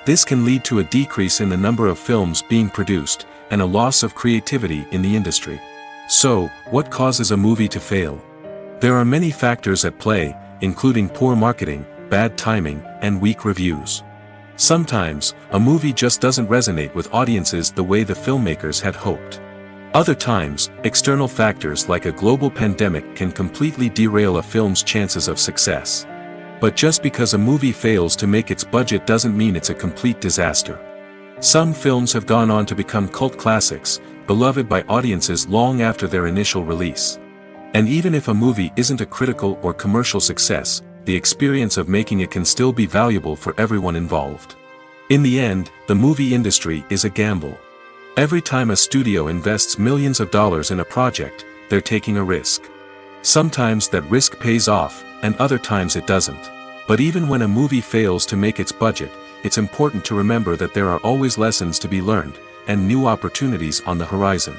This can lead to a decrease in the number of films being produced, and a loss of creativity in the industry. So, what causes a movie to fail? There are many factors at play, including poor marketing, bad timing, and weak reviews. Sometimes, a movie just doesn't resonate with audiences the way the filmmakers had hoped. Other times, external factors like a global pandemic can completely derail a film's chances of success. But just because a movie fails to make its budget doesn't mean it's a complete disaster. Some films have gone on to become cult classics, beloved by audiences long after their initial release. And even if a movie isn't a critical or commercial success, the experience of making it can still be valuable for everyone involved. In the end, the movie industry is a gamble. Every time a studio invests millions of dollars in a project, they're taking a risk. Sometimes that risk pays off, and other times it doesn't. But even when a movie fails to make its budget, it's important to remember that there are always lessons to be learned, and new opportunities on the horizon.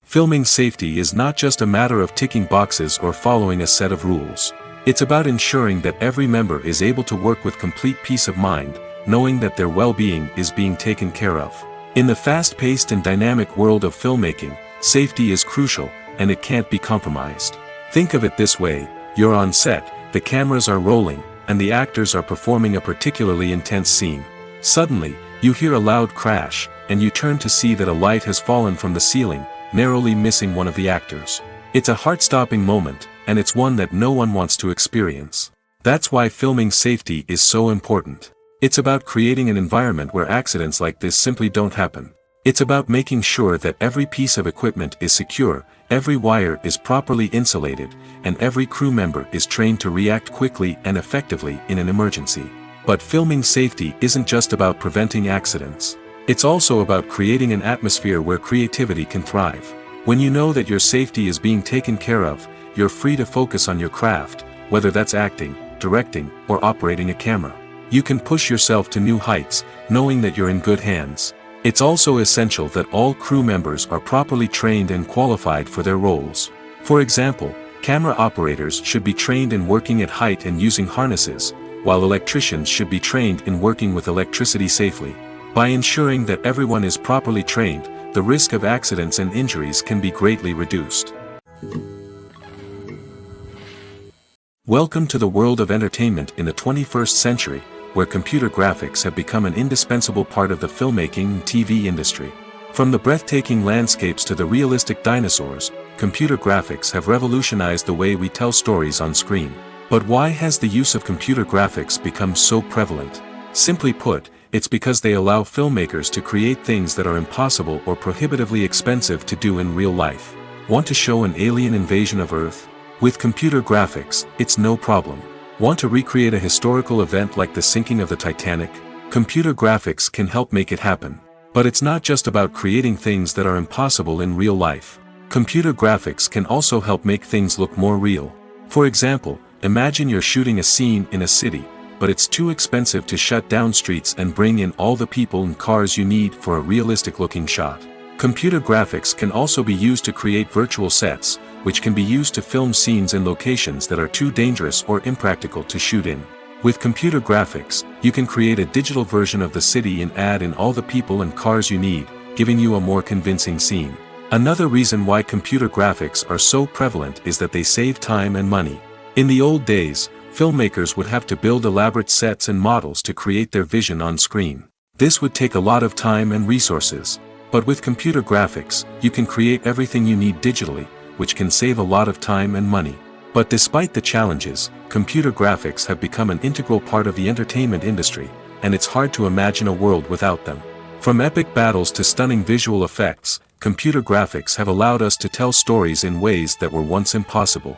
Filming safety is not just a matter of ticking boxes or following a set of rules. It's about ensuring that every member is able to work with complete peace of mind, knowing that their well-being is being taken care of. In the fast-paced and dynamic world of filmmaking, safety is crucial, and it can't be compromised. Think of it this way: you're on set, the cameras are rolling, and the actors are performing a particularly intense scene. Suddenly, you hear a loud crash, and you turn to see that a light has fallen from the ceiling, narrowly missing one of the actors. It's a heart-stopping moment, and it's one that no one wants to experience. That's why filming safety is so important. It's about creating an environment where accidents like this simply don't happen. It's about making sure that every piece of equipment is secure, every wire is properly insulated, and every crew member is trained to react quickly and effectively in an emergency. But filming safety isn't just about preventing accidents. It's also about creating an atmosphere where creativity can thrive. When you know that your safety is being taken care of, you're free to focus on your craft, whether that's acting, directing, or operating a camera. You can push yourself to new heights, knowing that you're in good hands. It's also essential that all crew members are properly trained and qualified for their roles. For example, camera operators should be trained in working at height and using harnesses, while electricians should be trained in working with electricity safely. By ensuring that everyone is properly trained, the risk of accidents and injuries can be greatly reduced. Welcome to the world of entertainment in the 21st century, where computer graphics have become an indispensable part of the filmmaking and TV industry. From the breathtaking landscapes to the realistic dinosaurs, computer graphics have revolutionized the way we tell stories on screen. But why has the use of computer graphics become so prevalent? Simply put, it's because they allow filmmakers to create things that are impossible or prohibitively expensive to do in real life. Want to show an alien invasion of Earth? With computer graphics, it's no problem. Want to recreate a historical event like the sinking of the Titanic? Computer graphics can help make it happen. But it's not just about creating things that are impossible in real life. Computer graphics can also help make things look more real. For example, imagine you're shooting a scene in a city, but it's too expensive to shut down streets and bring in all the people and cars you need for a realistic-looking shot. Computer graphics can also be used to create virtual sets, which can be used to film scenes in locations that are too dangerous or impractical to shoot in. With computer graphics, you can create a digital version of the city and add in all the people and cars you need, giving you a more convincing scene. Another reason why computer graphics are so prevalent is that they save time and money. In the old days, filmmakers would have to build elaborate sets and models to create their vision on screen. This would take a lot of time and resources. But with computer graphics, you can create everything you need digitally, which can save a lot of time and money. But despite the challenges, computer graphics have become an integral part of the entertainment industry, and it's hard to imagine a world without them. From epic battles to stunning visual effects, computer graphics have allowed us to tell stories in ways that were once impossible.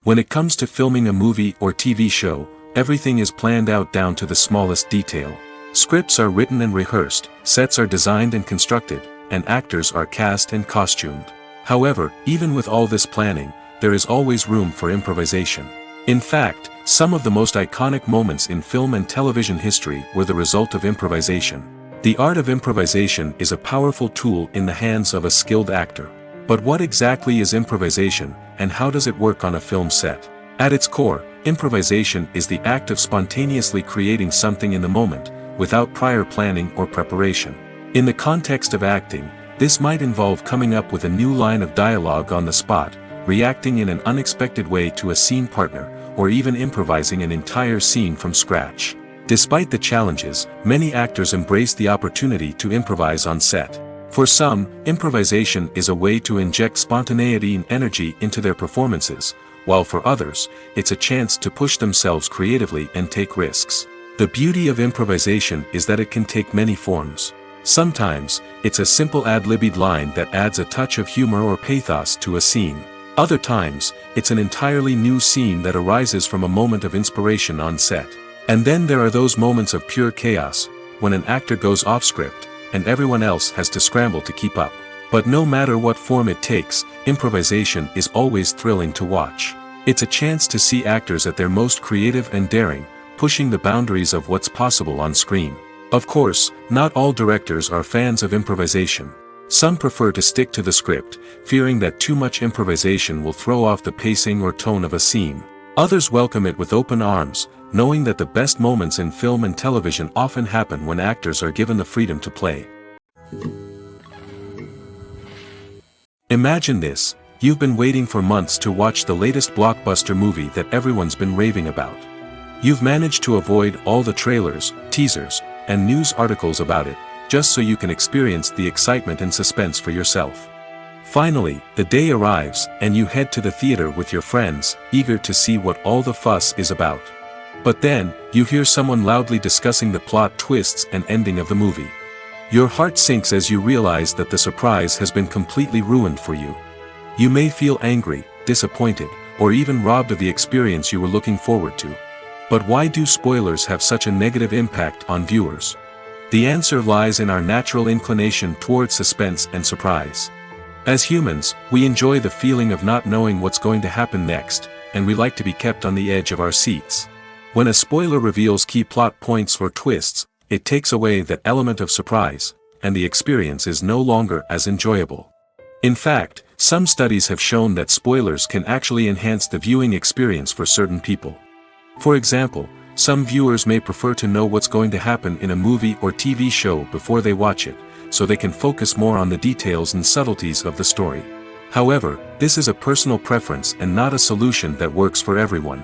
When it comes to filming a movie or TV show, everything is planned out down to the smallest detail. Scripts are written and rehearsed, sets are designed and constructed, and actors are cast and costumed. However, even with all this planning, there is always room for improvisation. In fact, some of the most iconic moments in film and television history were the result of improvisation. The art of improvisation is a powerful tool in the hands of a skilled actor. But what exactly is improvisation, and how does it work on a film set? At its core, improvisation is the act of spontaneously creating something in the moment, without prior planning or preparation. In the context of acting, this might involve coming up with a new line of dialogue on the spot, reacting in an unexpected way to a scene partner, or even improvising an entire scene from scratch. Despite the challenges, many actors embrace the opportunity to improvise on set. For some, improvisation is a way to inject spontaneity and energy into their performances, while for others, it's a chance to push themselves creatively and take risks. The beauty of improvisation is that it can take many forms. Sometimes, it's a simple ad-libbed line that adds a touch of humor or pathos to a scene. Other times, it's an entirely new scene that arises from a moment of inspiration on set. And then there are those moments of pure chaos, when an actor goes off script, and everyone else has to scramble to keep up. But no matter what form it takes, improvisation is always thrilling to watch. It's a chance to see actors at their most creative and daring, pushing the boundaries of what's possible on screen. Of course, not all directors are fans of improvisation. Some prefer to stick to the script, fearing that too much improvisation will throw off the pacing or tone of a scene. Others welcome it with open arms, knowing that the best moments in film and television often happen when actors are given the freedom to play. Imagine this: you've been waiting for months to watch the latest blockbuster movie that everyone's been raving about. You've managed to avoid all the trailers, teasers, and news articles about it, just so you can experience the excitement and suspense for yourself. Finally, the day arrives, and you head to the theater with your friends, eager to see what all the fuss is about. But then, you hear someone loudly discussing the plot twists and ending of the movie. Your heart sinks as you realize that the surprise has been completely ruined for you. You may feel angry, disappointed, or even robbed of the experience you were looking forward to. But why do spoilers have such a negative impact on viewers? The answer lies in our natural inclination towards suspense and surprise. As humans, we enjoy the feeling of not knowing what's going to happen next, and we like to be kept on the edge of our seats. When a spoiler reveals key plot points or twists, it takes away that element of surprise, and the experience is no longer as enjoyable. In fact, some studies have shown that spoilers can actually enhance the viewing experience for certain people. For example, some viewers may prefer to know what's going to happen in a movie or TV show before they watch it, so they can focus more on the details and subtleties of the story. However, this is a personal preference and not a solution that works for everyone.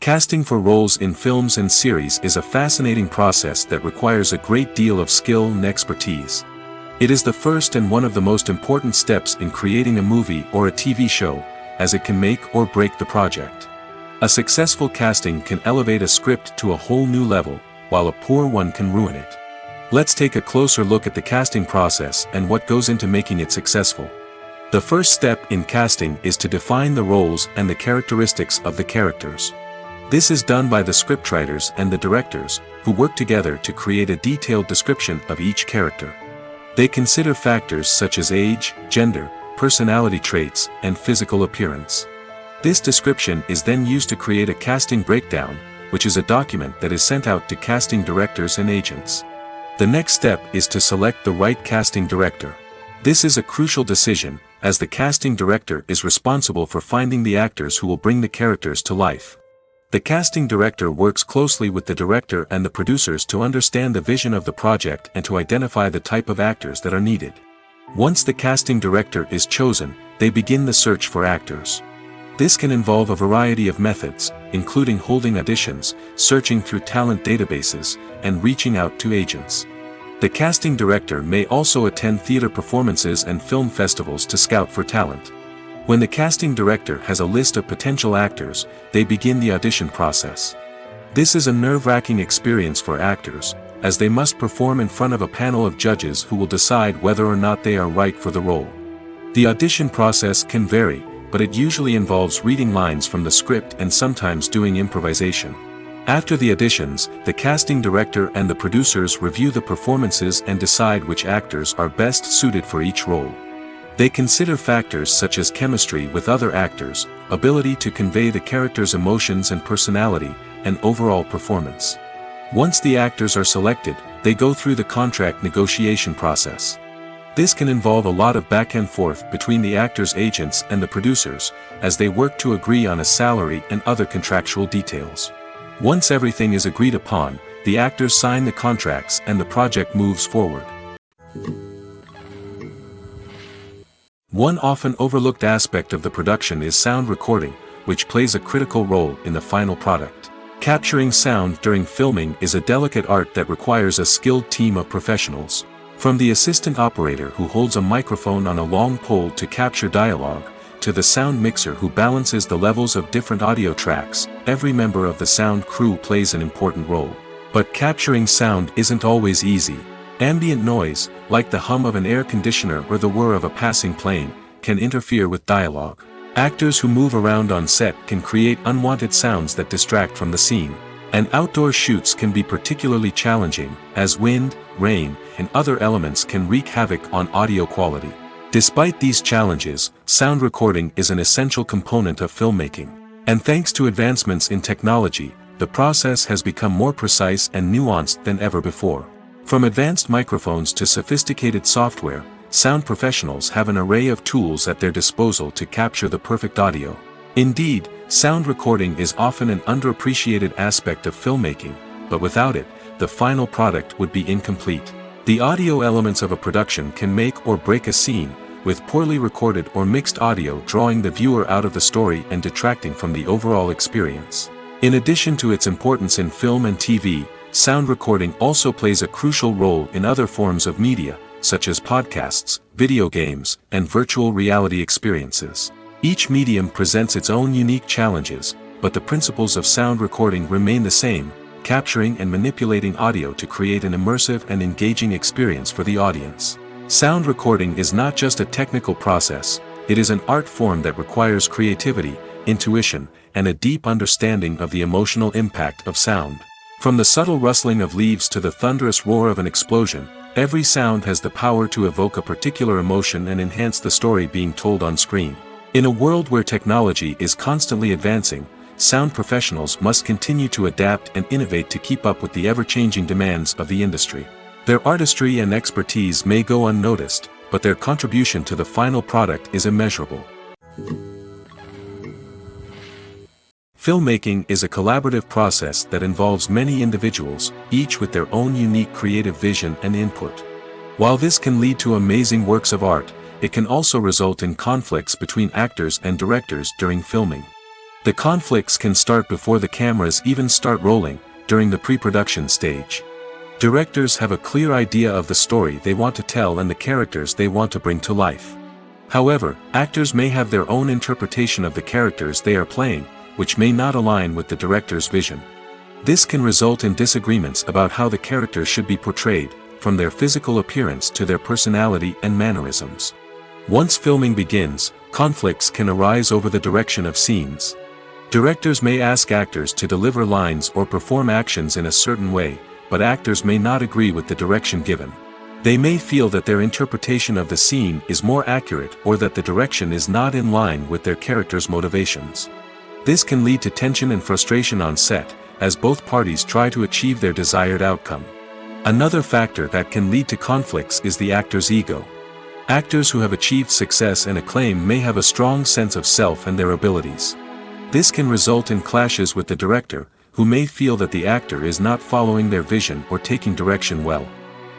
Casting for roles in films and series is a fascinating process that requires a great deal of skill and expertise. It is the first and one of the most important steps in creating a movie or a TV show, as it can make or break the project. A successful casting can elevate a script to a whole new level, while a poor one can ruin it. Let's take a closer look at the casting process and what goes into making it successful. The first step in casting is to define the roles and the characteristics of the characters. This is done by the scriptwriters and the directors, who work together to create a detailed description of each character. They consider factors such as age, gender, personality traits, and physical appearance. This description is then used to create a casting breakdown, which is a document that is sent out to casting directors and agents. The next step is to select the right casting director. This is a crucial decision, as the casting director is responsible for finding the actors who will bring the characters to life. The casting director works closely with the director and the producers to understand the vision of the project and to identify the type of actors that are needed. Once the casting director is chosen, they begin the search for actors. This can involve a variety of methods, including holding auditions, searching through talent databases, and reaching out to agents. The casting director may also attend theater performances and film festivals to scout for talent. When the casting director has a list of potential actors, they begin the audition process. This is a nerve-wracking experience for actors, as they must perform in front of a panel of judges who will decide whether or not they are right for the role. The audition process can vary, but it usually involves reading lines from the script and sometimes doing improvisation. After the auditions, the casting director and the producers review the performances and decide which actors are best suited for each role. They consider factors such as chemistry with other actors, ability to convey the character's emotions and personality, and overall performance. Once the actors are selected, they go through the contract negotiation process. This can involve a lot of back and forth between the actors' agents and the producers, as they work to agree on a salary and other contractual details. Once everything is agreed upon, the actors sign the contracts and the project moves forward. One often overlooked aspect of the production is sound recording, which plays a critical role in the final product. Capturing sound during filming is a delicate art that requires a skilled team of professionals. From the assistant operator who holds a microphone on a long pole to capture dialogue, to the sound mixer who balances the levels of different audio tracks, every member of the sound crew plays an important role. But capturing sound isn't always easy. Ambient noise, like the hum of an air conditioner or the whir of a passing plane, can interfere with dialogue. Actors who move around on set can create unwanted sounds that distract from the scene. And outdoor shoots can be particularly challenging, as wind, rain, and other elements can wreak havoc on audio quality. Despite these challenges, sound recording is an essential component of filmmaking. And thanks to advancements in technology, the process has become more precise and nuanced than ever before. From advanced microphones to sophisticated software, sound professionals have an array of tools at their disposal to capture the perfect audio. Indeed, sound recording is often an underappreciated aspect of filmmaking, but without it, the final product would be incomplete. The audio elements of a production can make or break a scene, with poorly recorded or mixed audio drawing the viewer out of the story and detracting from the overall experience. In addition to its importance in film and TV, sound recording also plays a crucial role in other forms of media, such as podcasts, video games, and virtual reality experiences. Each medium presents its own unique challenges, but the principles of sound recording remain the same, capturing and manipulating audio to create an immersive and engaging experience for the audience. Sound recording is not just a technical process, It is an art form that requires creativity, intuition, and a deep understanding of the emotional impact of sound. From the subtle rustling of leaves to the thunderous roar of an explosion, every sound has the power to evoke a particular emotion and enhance the story being told on screen. In a world where technology is constantly advancing, sound professionals must continue to adapt and innovate to keep up with the ever-changing demands of the industry. Their artistry and expertise may go unnoticed, but their contribution to the final product is immeasurable. Filmmaking is a collaborative process that involves many individuals, each with their own unique creative vision and input. While this can lead to amazing works of art, it can also result in conflicts between actors and directors during filming. The conflicts can start before the cameras even start rolling, during the pre-production stage. Directors have a clear idea of the story they want to tell and the characters they want to bring to life. However, actors may have their own interpretation of the characters they are playing, which may not align with the director's vision. This can result in disagreements about how the characters should be portrayed, from their physical appearance to their personality and mannerisms. Once filming begins, conflicts can arise over the direction of scenes. Directors may ask actors to deliver lines or perform actions in a certain way, but actors may not agree with the direction given. They may feel that their interpretation of the scene is more accurate or that the direction is not in line with their character's motivations. This can lead to tension and frustration on set, as both parties try to achieve their desired outcome. Another factor that can lead to conflicts is the actor's ego. Actors who have achieved success and acclaim may have a strong sense of self and their abilities. This can result in clashes with the director, who may feel that the actor is not following their vision or taking direction well.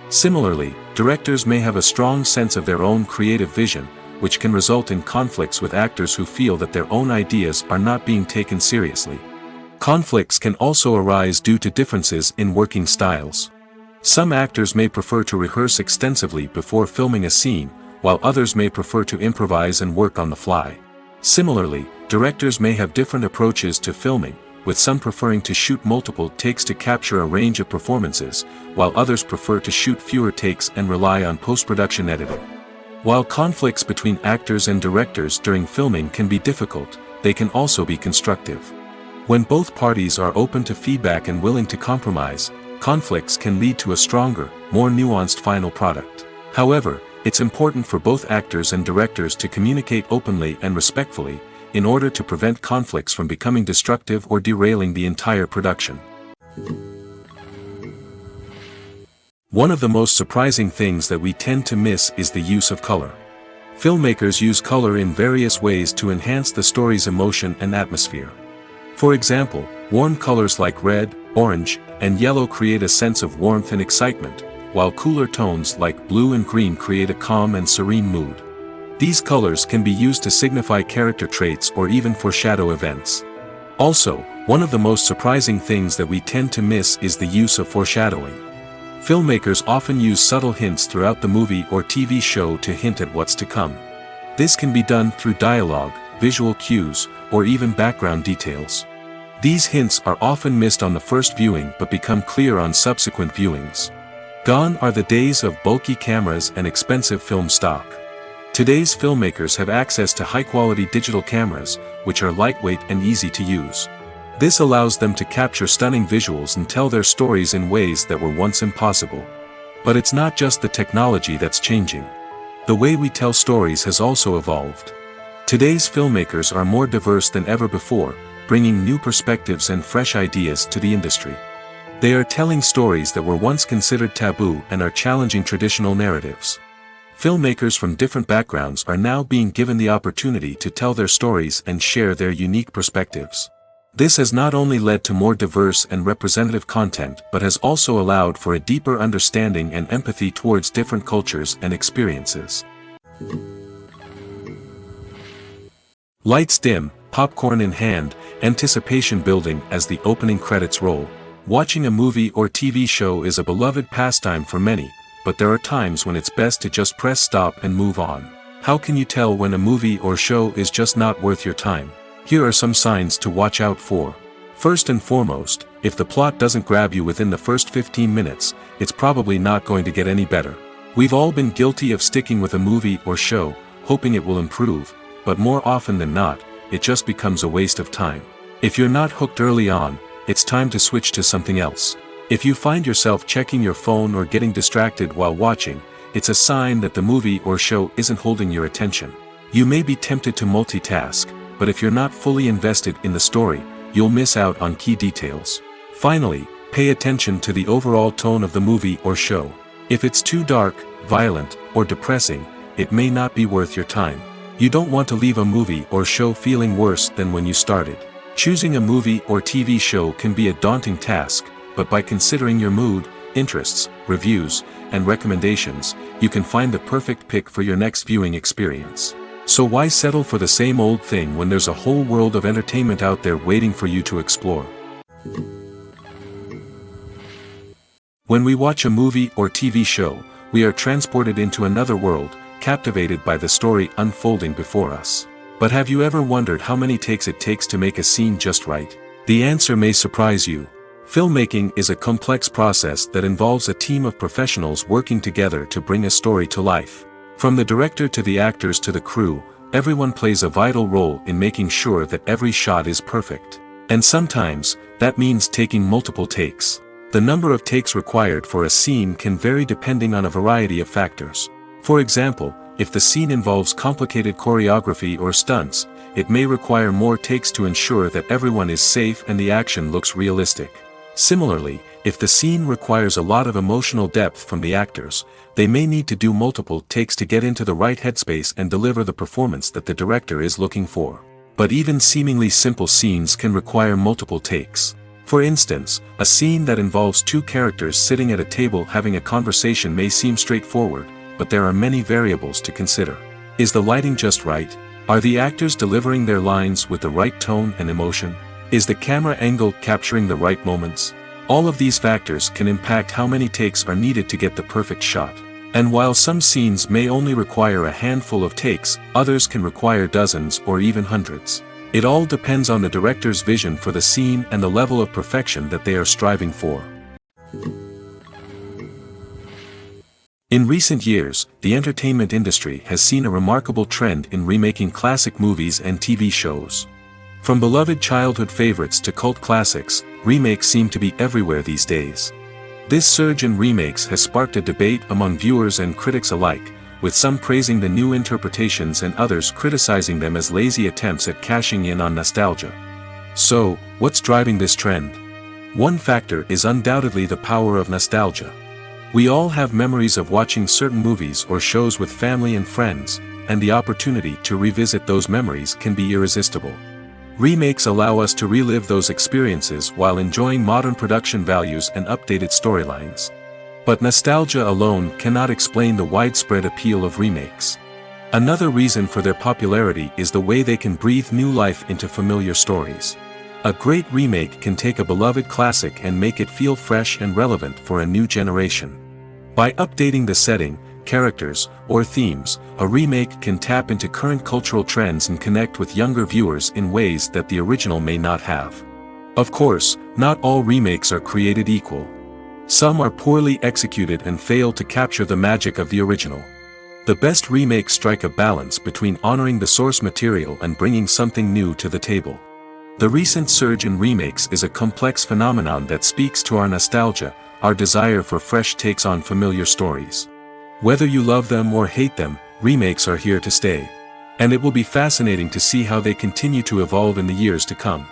Similarly, directors may have a strong sense of their own creative vision, which can result in conflicts with actors who feel that their own ideas are not being taken seriously. Conflicts can also arise due to differences in working styles. Some actors may prefer to rehearse extensively before filming a scene, while others may prefer to improvise and work on the fly. Similarly, directors may have different approaches to filming, with some preferring to shoot multiple takes to capture a range of performances, while others prefer to shoot fewer takes and rely on post-production editing. While conflicts between actors and directors during filming can be difficult, they can also be constructive. When both parties are open to feedback and willing to compromise, conflicts can lead to a stronger, more nuanced final product. However, it's important for both actors and directors to communicate openly and respectfully, in order to prevent conflicts from becoming destructive or derailing the entire production. One of the most surprising things that we tend to miss is the use of color. Filmmakers use color in various ways to enhance the story's emotion and atmosphere. For example, warm colors like red, orange, and yellow create a sense of warmth and excitement, while cooler tones like blue and green create a calm and serene mood. These colors can be used to signify character traits or even foreshadow events. Also, one of the most surprising things that we tend to miss is the use of foreshadowing. Filmmakers often use subtle hints throughout the movie or TV show to hint at what's to come. This can be done through dialogue, visual cues, or even background details. These hints are often missed on the first viewing but become clear on subsequent viewings. Gone are the days of bulky cameras and expensive film stock. Today's filmmakers have access to high-quality digital cameras, which are lightweight and easy to use. This allows them to capture stunning visuals and tell their stories in ways that were once impossible. But it's not just the technology that's changing. The way we tell stories has also evolved. Today's filmmakers are more diverse than ever before, bringing new perspectives and fresh ideas to the industry. They are telling stories that were once considered taboo and are challenging traditional narratives. Filmmakers from different backgrounds are now being given the opportunity to tell their stories and share their unique perspectives. This has not only led to more diverse and representative content but has also allowed for a deeper understanding and empathy towards different cultures and experiences. Lights dim, popcorn in hand, anticipation building as the opening credits roll. Watching a movie or TV show is a beloved pastime for many, but there are times when it's best to just press stop and move on. How can you tell when a movie or show is just not worth your time? Here are some signs to watch out for. First and foremost, if the plot doesn't grab you within the first 15 minutes, it's probably not going to get any better. We've all been guilty of sticking with a movie or show, hoping it will improve, but more often than not, it just becomes a waste of time. If you're not hooked early on, it's time to switch to something else. If you find yourself checking your phone or getting distracted while watching, it's a sign that the movie or show isn't holding your attention. You may be tempted to multitask, but if you're not fully invested in the story, you'll miss out on key details. Finally, pay attention to the overall tone of the movie or show. If it's too dark, violent, or depressing, it may not be worth your time. You don't want to leave a movie or show feeling worse than when you started. Choosing a movie or TV show can be a daunting task, but by considering your mood, interests, reviews, and recommendations, you can find the perfect pick for your next viewing experience. So why settle for the same old thing when there's a whole world of entertainment out there waiting for you to explore? When we watch a movie or TV show, we are transported into another world, captivated by the story unfolding before us. But have you ever wondered how many takes it takes to make a scene just right? The answer may surprise you. Filmmaking is a complex process that involves a team of professionals working together to bring a story to life. From the director to the actors to the crew, everyone plays a vital role in making sure that every shot is perfect. And sometimes, that means taking multiple takes. The number of takes required for a scene can vary depending on a variety of factors. For example, if the scene involves complicated choreography or stunts, it may require more takes to ensure that everyone is safe and the action looks realistic. Similarly, if the scene requires a lot of emotional depth from the actors, they may need to do multiple takes to get into the right headspace and deliver the performance that the director is looking for. But even seemingly simple scenes can require multiple takes. For instance, a scene that involves two characters sitting at a table having a conversation may seem straightforward, but there are many variables to consider. Is the lighting just right? Are the actors delivering their lines with the right tone and emotion? Is the camera angle capturing the right moments? All of these factors can impact how many takes are needed to get the perfect shot. And while some scenes may only require a handful of takes, others can require dozens or even hundreds. It all depends on the director's vision for the scene and the level of perfection that they are striving for. In recent years, the entertainment industry has seen a remarkable trend in remaking classic movies and TV shows. From beloved childhood favorites to cult classics, remakes seem to be everywhere these days. This surge in remakes has sparked a debate among viewers and critics alike, with some praising the new interpretations and others criticizing them as lazy attempts at cashing in on nostalgia. So, what's driving this trend? One factor is undoubtedly the power of nostalgia. We all have memories of watching certain movies or shows with family and friends, and the opportunity to revisit those memories can be irresistible. Remakes allow us to relive those experiences while enjoying modern production values and updated storylines. But nostalgia alone cannot explain the widespread appeal of remakes. Another reason for their popularity is the way they can breathe new life into familiar stories. A great remake can take a beloved classic and make it feel fresh and relevant for a new generation. By updating the setting, characters, or themes, a remake can tap into current cultural trends and connect with younger viewers in ways that the original may not have. Of course, not all remakes are created equal. Some are poorly executed and fail to capture the magic of the original. The best remakes strike a balance between honoring the source material and bringing something new to the table. The recent surge in remakes is a complex phenomenon that speaks to our nostalgia, our desire for fresh takes on familiar stories. Whether you love them or hate them, remakes are here to stay. And it will be fascinating to see how they continue to evolve in the years to come.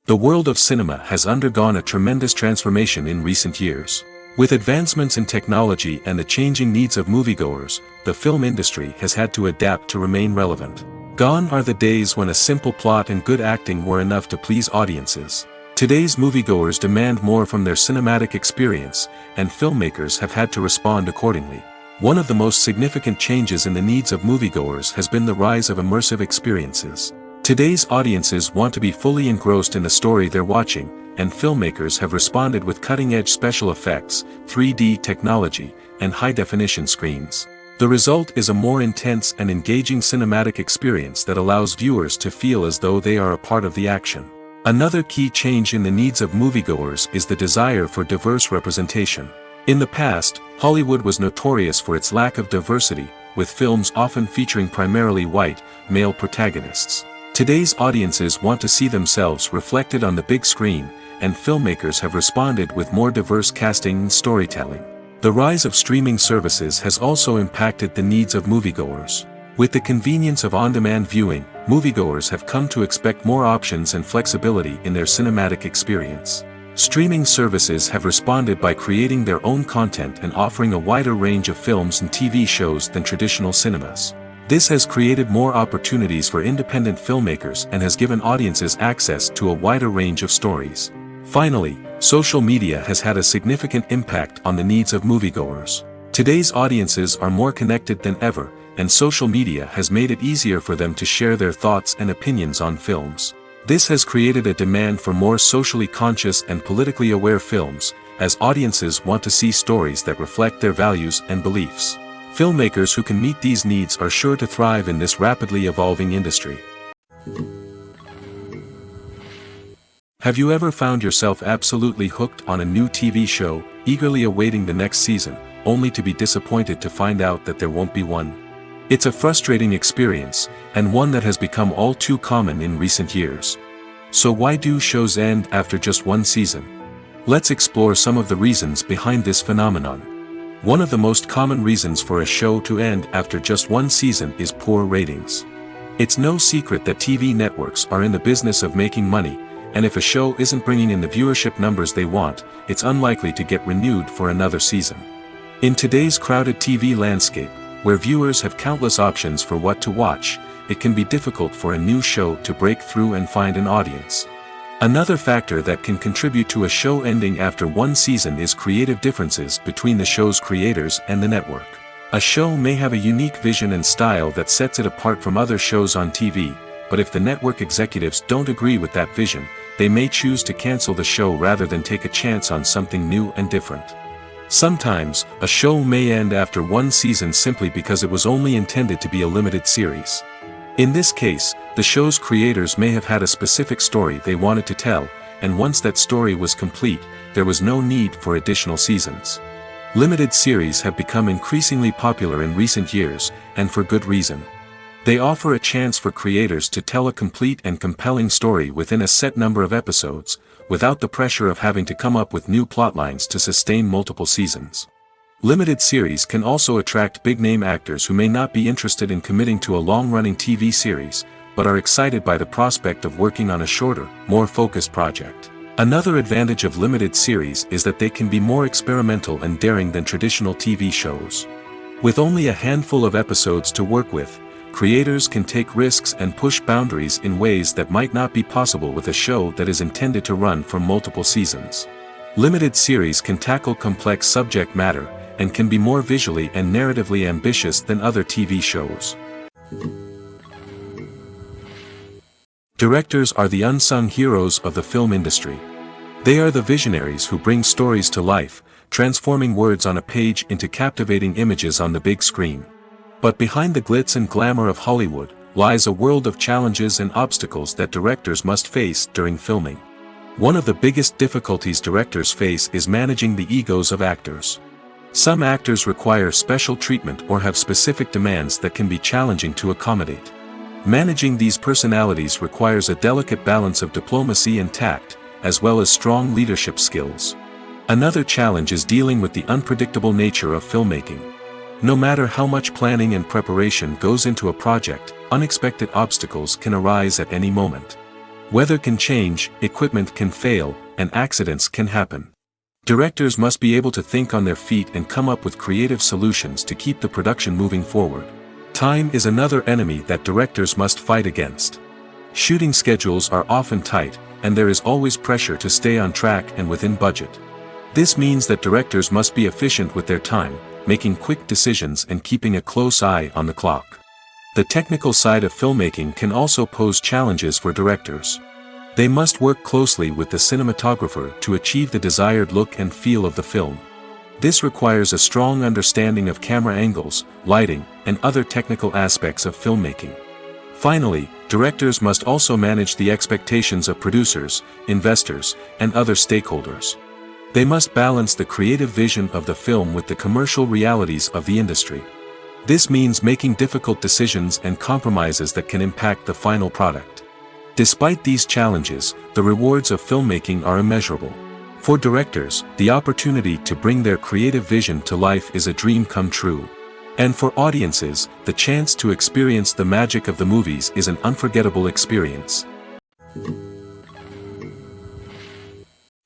The world of cinema has undergone a tremendous transformation in recent years. With advancements in technology and the changing needs of moviegoers, the film industry has had to adapt to remain relevant. Gone are the days when a simple plot and good acting were enough to please audiences. Today's moviegoers demand more from their cinematic experience, and filmmakers have had to respond accordingly. One of the most significant changes in the needs of moviegoers has been the rise of immersive experiences. Today's audiences want to be fully engrossed in the story they're watching, and filmmakers have responded with cutting-edge special effects, 3D technology, and high-definition screens. The result is a more intense and engaging cinematic experience that allows viewers to feel as though they are a part of the action. Another key change in the needs of moviegoers is the desire for diverse representation. In the past, Hollywood was notorious for its lack of diversity, with films often featuring primarily white, male protagonists. Today's audiences want to see themselves reflected on the big screen, and filmmakers have responded with more diverse casting and storytelling. The rise of streaming services has also impacted the needs of moviegoers. With the convenience of on-demand viewing, moviegoers have come to expect more options and flexibility in their cinematic experience. Streaming services have responded by creating their own content and offering a wider range of films and TV shows than traditional cinemas. This has created more opportunities for independent filmmakers and has given audiences access to a wider range of stories. Finally, social media has had a significant impact on the needs of moviegoers. Today's audiences are more connected than ever, and social media has made it easier for them to share their thoughts and opinions on films. This has created a demand for more socially conscious and politically aware films, as audiences want to see stories that reflect their values and beliefs. Filmmakers who can meet these needs are sure to thrive in this rapidly evolving industry. Have you ever found yourself absolutely hooked on a new TV show, eagerly awaiting the next season, only to be disappointed to find out that there won't be one? It's a frustrating experience, and one that has become all too common in recent years. So why do shows end after just one season? Let's explore some of the reasons behind this phenomenon. One of the most common reasons for a show to end after just one season is poor ratings. It's no secret that TV networks are in the business of making money, and if a show isn't bringing in the viewership numbers they want, it's unlikely to get renewed for another season. In today's crowded TV landscape, where viewers have countless options for what to watch, it can be difficult for a new show to break through and find an audience. Another factor that can contribute to a show ending after one season is creative differences between the show's creators and the network. A show may have a unique vision and style that sets it apart from other shows on TV, but if the network executives don't agree with that vision, they may choose to cancel the show rather than take a chance on something new and different. Sometimes, a show may end after one season simply because it was only intended to be a limited series. In this case, the show's creators may have had a specific story they wanted to tell, and once that story was complete, there was no need for additional seasons. Limited series have become increasingly popular in recent years, and for good reason. They offer a chance for creators to tell a complete and compelling story within a set number of episodes, without the pressure of having to come up with new plotlines to sustain multiple seasons. Limited series can also attract big-name actors who may not be interested in committing to a long-running TV series, but are excited by the prospect of working on a shorter, more focused project. Another advantage of limited series is that they can be more experimental and daring than traditional TV shows. With only a handful of episodes to work with, creators can take risks and push boundaries in ways that might not be possible with a show that is intended to run for multiple seasons. Limited series can tackle complex subject matter, and can be more visually and narratively ambitious than other TV shows. Directors are the unsung heroes of the film industry. They are the visionaries who bring stories to life, transforming words on a page into captivating images on the big screen. But behind the glitz and glamour of Hollywood, lies a world of challenges and obstacles that directors must face during filming. One of the biggest difficulties directors face is managing the egos of actors. Some actors require special treatment or have specific demands that can be challenging to accommodate. Managing these personalities requires a delicate balance of diplomacy and tact, as well as strong leadership skills. Another challenge is dealing with the unpredictable nature of filmmaking. No matter how much planning and preparation goes into a project, unexpected obstacles can arise at any moment. Weather can change, equipment can fail, and accidents can happen. Directors must be able to think on their feet and come up with creative solutions to keep the production moving forward. Time is another enemy that directors must fight against. Shooting schedules are often tight, and there is always pressure to stay on track and within budget. This means that directors must be efficient with their time, making quick decisions and keeping a close eye on the clock. The technical side of filmmaking can also pose challenges for directors. They must work closely with the cinematographer to achieve the desired look and feel of the film. This requires a strong understanding of camera angles, lighting, and other technical aspects of filmmaking. Finally, directors must also manage the expectations of producers, investors, and other stakeholders. They must balance the creative vision of the film with the commercial realities of the industry. This means making difficult decisions and compromises that can impact the final product. Despite these challenges, the rewards of filmmaking are immeasurable. For directors, the opportunity to bring their creative vision to life is a dream come true. And for audiences, the chance to experience the magic of the movies is an unforgettable experience.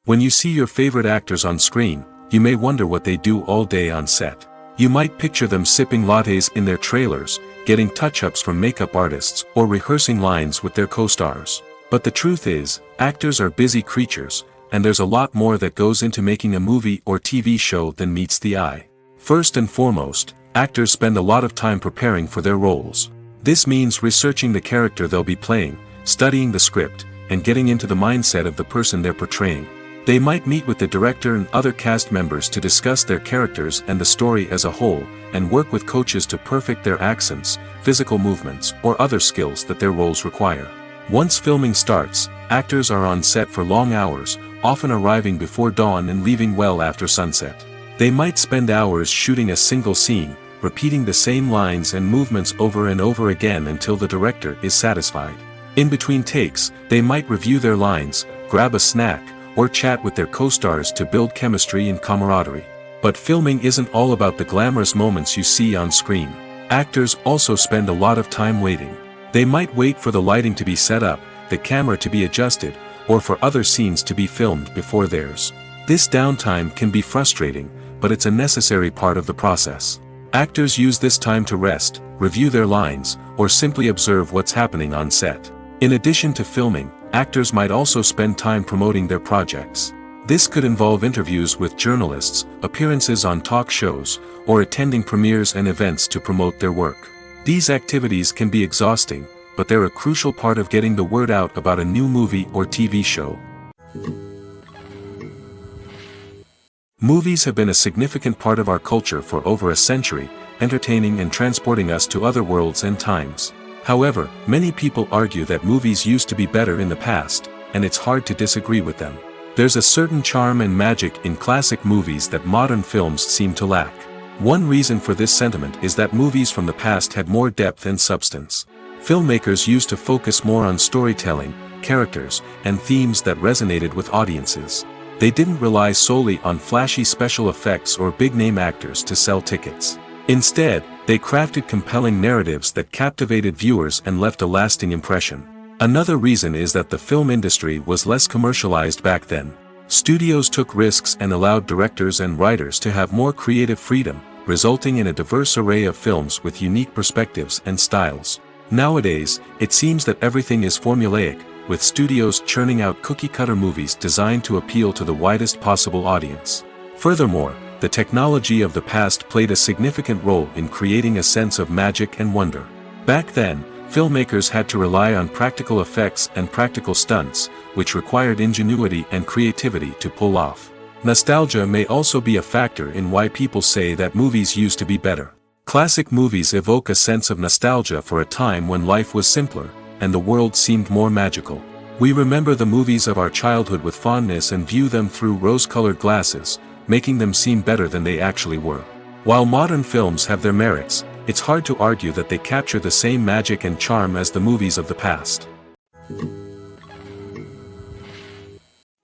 When you see your favorite actors on screen, you may wonder what they do all day on set. You might picture them sipping lattes in their trailers, getting touch-ups from makeup artists, or rehearsing lines with their co-stars. But the truth is, actors are busy creatures, and there's a lot more that goes into making a movie or TV show than meets the eye. First and foremost, actors spend a lot of time preparing for their roles. This means researching the character they'll be playing, studying the script, and getting into the mindset of the person they're portraying. They might meet with the director and other cast members to discuss their characters and the story as a whole, and work with coaches to perfect their accents, physical movements, or other skills that their roles require. Once filming starts, actors are on set for long hours, often arriving before dawn and leaving well after sunset. They might spend hours shooting a single scene, repeating the same lines and movements over and over again until the director is satisfied. In between takes, they might review their lines, grab a snack, or chat with their co-stars to build chemistry and camaraderie. But filming isn't all about the glamorous moments you see on screen. Actors also spend a lot of time waiting. They might wait for the lighting to be set up, the camera to be adjusted, or for other scenes to be filmed before theirs. This downtime can be frustrating, but it's a necessary part of the process. Actors use this time to rest, review their lines, or simply observe what's happening on set. In addition to filming, actors might also spend time promoting their projects. This could involve interviews with journalists, appearances on talk shows, or attending premieres and events to promote their work. These activities can be exhausting, but they're a crucial part of getting the word out about a new movie or TV show. Movies have been a significant part of our culture for over a century, entertaining and transporting us to other worlds and times. However, many people argue that movies used to be better in the past, and it's hard to disagree with them. There's a certain charm and magic in classic movies that modern films seem to lack. One reason for this sentiment is that movies from the past had more depth and substance. Filmmakers used to focus more on storytelling, characters, and themes that resonated with audiences. They didn't rely solely on flashy special effects or big-name actors to sell tickets. Instead, they crafted compelling narratives that captivated viewers and left a lasting impression. Another reason is that the film industry was less commercialized back then. Studios took risks and allowed directors and writers to have more creative freedom, resulting in a diverse array of films with unique perspectives and styles. Nowadays, it seems that everything is formulaic, with studios churning out cookie-cutter movies designed to appeal to the widest possible audience. Furthermore, the technology of the past played a significant role in creating a sense of magic and wonder. Back then, filmmakers had to rely on practical effects and practical stunts, which required ingenuity and creativity to pull off. Nostalgia may also be a factor in why people say that movies used to be better. Classic movies evoke a sense of nostalgia for a time when life was simpler, and the world seemed more magical. We remember the movies of our childhood with fondness and view them through rose-colored glasses, making them seem better than they actually were. While modern films have their merits, it's hard to argue that they capture the same magic and charm as the movies of the past.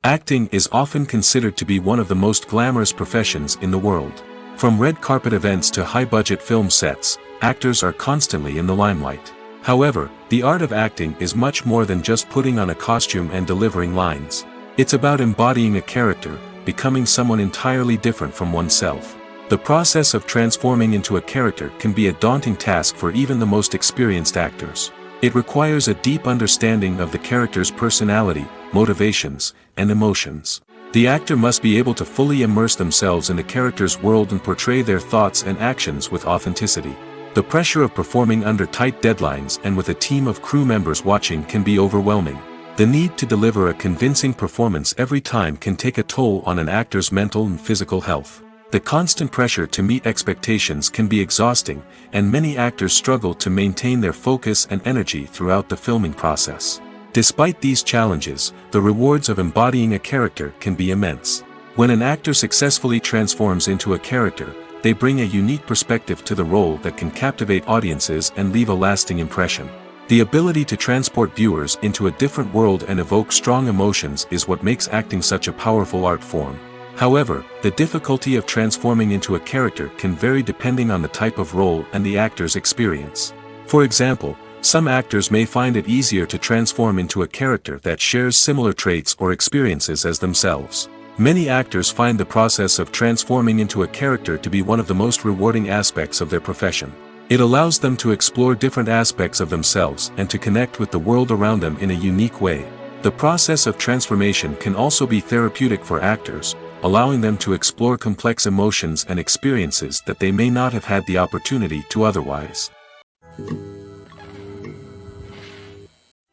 Acting is often considered to be one of the most glamorous professions in the world. From red carpet events to high-budget film sets, actors are constantly in the limelight. However, the art of acting is much more than just putting on a costume and delivering lines. It's about embodying a character, becoming someone entirely different from oneself. The process of transforming into a character can be a daunting task for even the most experienced actors. It requires a deep understanding of the character's personality, motivations, and emotions. The actor must be able to fully immerse themselves in the character's world and portray their thoughts and actions with authenticity. The pressure of performing under tight deadlines and with a team of crew members watching can be overwhelming. The need to deliver a convincing performance every time can take a toll on an actor's mental and physical health. The constant pressure to meet expectations can be exhausting, and many actors struggle to maintain their focus and energy throughout the filming process. Despite these challenges, the rewards of embodying a character can be immense. When an actor successfully transforms into a character, they bring a unique perspective to the role that can captivate audiences and leave a lasting impression. The ability to transport viewers into a different world and evoke strong emotions is what makes acting such a powerful art form. However, the difficulty of transforming into a character can vary depending on the type of role and the actor's experience. For example, some actors may find it easier to transform into a character that shares similar traits or experiences as themselves. Many actors find the process of transforming into a character to be one of the most rewarding aspects of their profession. It allows them to explore different aspects of themselves and to connect with the world around them in a unique way. The process of transformation can also be therapeutic for actors, allowing them to explore complex emotions and experiences that they may not have had the opportunity to otherwise.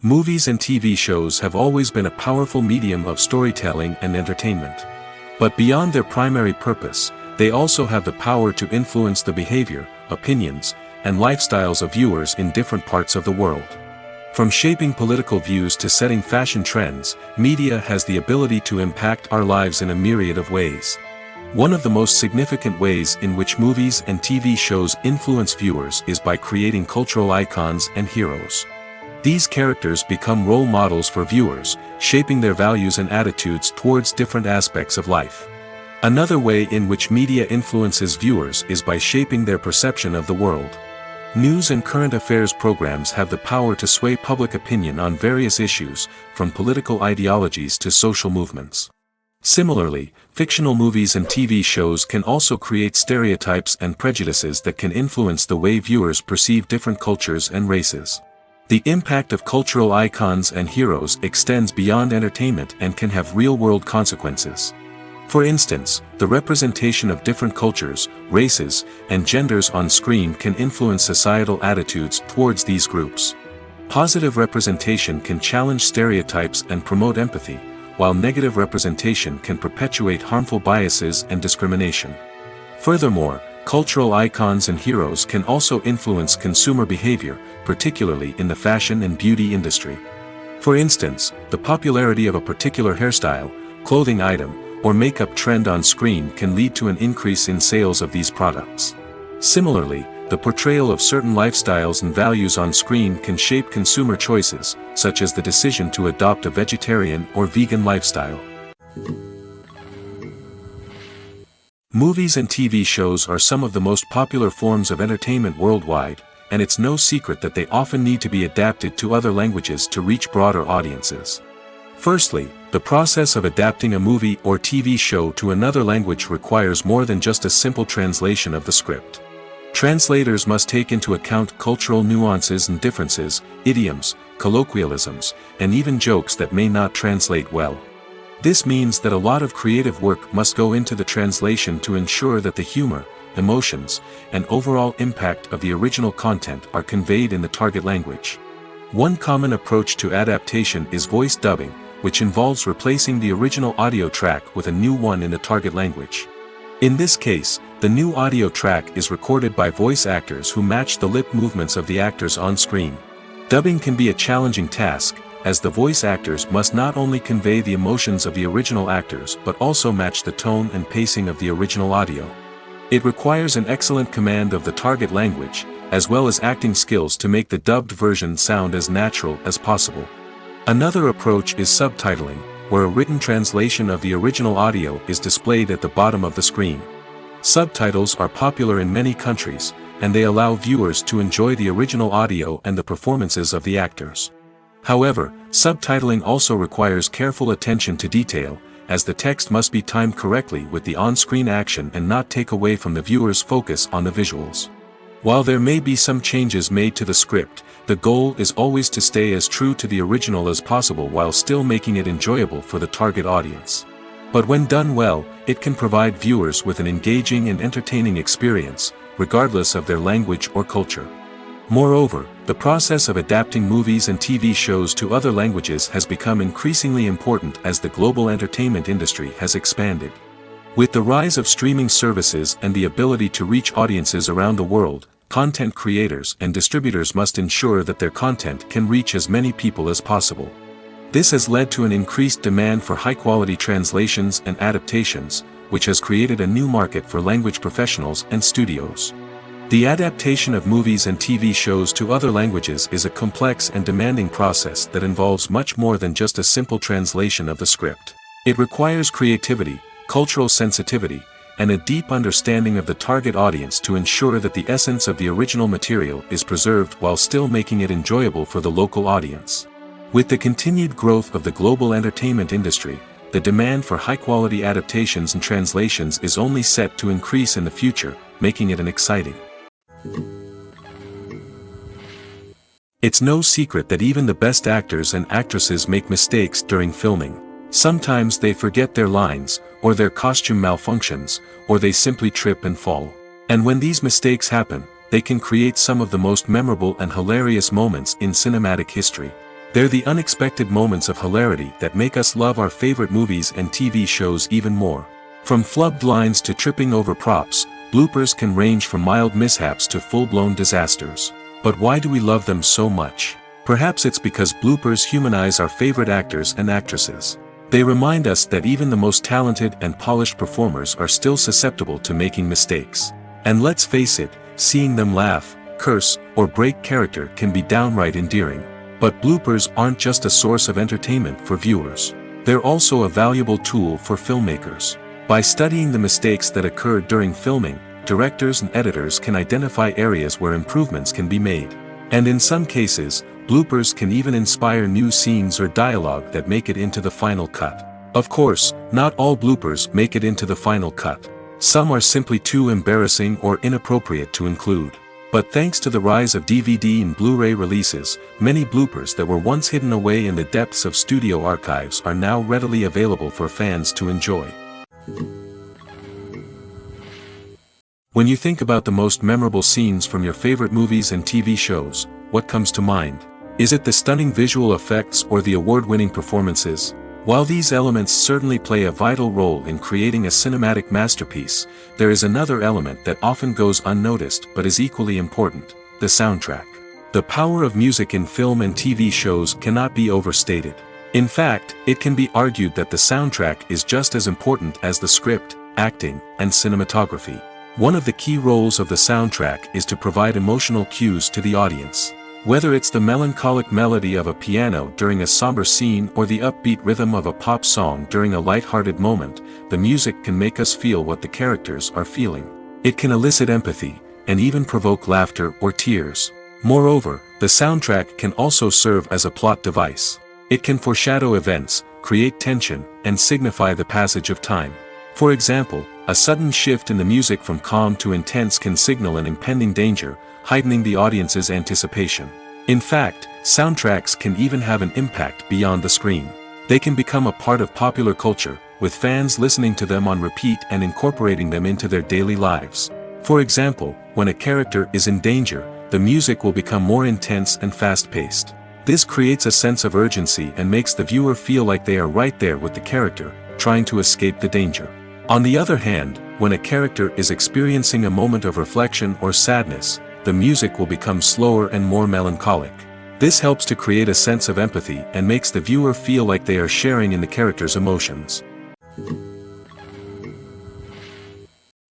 Movies and TV shows have always been a powerful medium of storytelling and entertainment. But beyond their primary purpose, they also have the power to influence the behavior, opinions, and lifestyles of viewers in different parts of the world. From shaping political views to setting fashion trends, media has the ability to impact our lives in a myriad of ways. One of the most significant ways in which movies and TV shows influence viewers is by creating cultural icons and heroes. These characters become role models for viewers, shaping their values and attitudes towards different aspects of life. Another way in which media influences viewers is by shaping their perception of the world. News and current affairs programs have the power to sway public opinion on various issues, from political ideologies to social movements. Similarly, fictional movies and TV shows can also create stereotypes and prejudices that can influence the way viewers perceive different cultures and races. The impact of cultural icons and heroes extends beyond entertainment and can have real-world consequences. For instance, the representation of different cultures, races, and genders on screen can influence societal attitudes towards these groups. Positive representation can challenge stereotypes and promote empathy, while negative representation can perpetuate harmful biases and discrimination. Furthermore, cultural icons and heroes can also influence consumer behavior, particularly in the fashion and beauty industry. For instance, the popularity of a particular hairstyle, clothing item, or makeup trend on screen can lead to an increase in sales of these products. Similarly, the portrayal of certain lifestyles and values on screen can shape consumer choices, such as the decision to adopt a vegetarian or vegan lifestyle. Movies and TV shows are some of the most popular forms of entertainment worldwide, and it's no secret that they often need to be adapted to other languages to reach broader audiences. Firstly, the process of adapting a movie or TV show to another language requires more than just a simple translation of the script. Translators must take into account cultural nuances and differences, idioms, colloquialisms, and even jokes that may not translate well. This means that a lot of creative work must go into the translation to ensure that the humor, emotions, and overall impact of the original content are conveyed in the target language. One common approach to adaptation is voice dubbing, which involves replacing the original audio track with a new one in the target language. In this case, the new audio track is recorded by voice actors who match the lip movements of the actors on screen. Dubbing can be a challenging task, as the voice actors must not only convey the emotions of the original actors but also match the tone and pacing of the original audio. It requires an excellent command of the target language, as well as acting skills to make the dubbed version sound as natural as possible. Another approach is subtitling, where a written translation of the original audio is displayed at the bottom of the screen. Subtitles are popular in many countries, and they allow viewers to enjoy the original audio and the performances of the actors. However, subtitling also requires careful attention to detail, as the text must be timed correctly with the on-screen action and not take away from the viewer's focus on the visuals. While there may be some changes made to the script, the goal is always to stay as true to the original as possible while still making it enjoyable for the target audience. But when done well, it can provide viewers with an engaging and entertaining experience, regardless of their language or culture. Moreover, the process of adapting movies and TV shows to other languages has become increasingly important as the global entertainment industry has expanded. With the rise of streaming services and the ability to reach audiences around the world, content creators and distributors must ensure that their content can reach as many people as possible. This has led to an increased demand for high-quality translations and adaptations, which has created a new market for language professionals and studios. The adaptation of movies and TV shows to other languages is a complex and demanding process that involves much more than just a simple translation of the script. It requires creativity, cultural sensitivity, and a deep understanding of the target audience to ensure that the essence of the original material is preserved while still making it enjoyable for the local audience. With the continued growth of the global entertainment industry, the demand for high-quality adaptations and translations is only set to increase in the future, making it an exciting. It's no secret that even the best actors and actresses make mistakes during filming. Sometimes they forget their lines, or their costume malfunctions, or they simply trip and fall. And when these mistakes happen, they can create some of the most memorable and hilarious moments in cinematic history. They're the unexpected moments of hilarity that make us love our favorite movies and TV shows even more. From flubbed lines to tripping over props, bloopers can range from mild mishaps to full-blown disasters. But why do we love them so much? Perhaps it's because bloopers humanize our favorite actors and actresses. They remind us that even the most talented and polished performers are still susceptible to making mistakes. And let's face it, seeing them laugh, curse, or break character can be downright endearing. But bloopers aren't just a source of entertainment for viewers. They're also a valuable tool for filmmakers. By studying the mistakes that occurred during filming, directors and editors can identify areas where improvements can be made. And in some cases, bloopers can even inspire new scenes or dialogue that make it into the final cut. Of course, not all bloopers make it into the final cut. Some are simply too embarrassing or inappropriate to include. But thanks to the rise of DVD and Blu-ray releases, many bloopers that were once hidden away in the depths of studio archives are now readily available for fans to enjoy. When you think about the most memorable scenes from your favorite movies and TV shows, what comes to mind? Is it the stunning visual effects or the award-winning performances? While these elements certainly play a vital role in creating a cinematic masterpiece, there is another element that often goes unnoticed but is equally important: the soundtrack. The power of music in film and TV shows cannot be overstated. In fact, it can be argued that the soundtrack is just as important as the script, acting, and cinematography. One of the key roles of the soundtrack is to provide emotional cues to the audience. Whether it's the melancholic melody of a piano during a somber scene or the upbeat rhythm of a pop song during a light-hearted moment, the music can make us feel what the characters are feeling. It can elicit empathy, and even provoke laughter or tears. Moreover, the soundtrack can also serve as a plot device. It can foreshadow events, create tension, and signify the passage of time. For example, a sudden shift in the music from calm to intense can signal an impending danger, heightening the audience's anticipation. In fact, soundtracks can even have an impact beyond the screen. They can become a part of popular culture, with fans listening to them on repeat and incorporating them into their daily lives. For example, when a character is in danger, the music will become more intense and fast-paced. This creates a sense of urgency and makes the viewer feel like they are right there with the character, trying to escape the danger. On the other hand, when a character is experiencing a moment of reflection or sadness, the music will become slower and more melancholic. This helps to create a sense of empathy and makes the viewer feel like they are sharing in the character's emotions.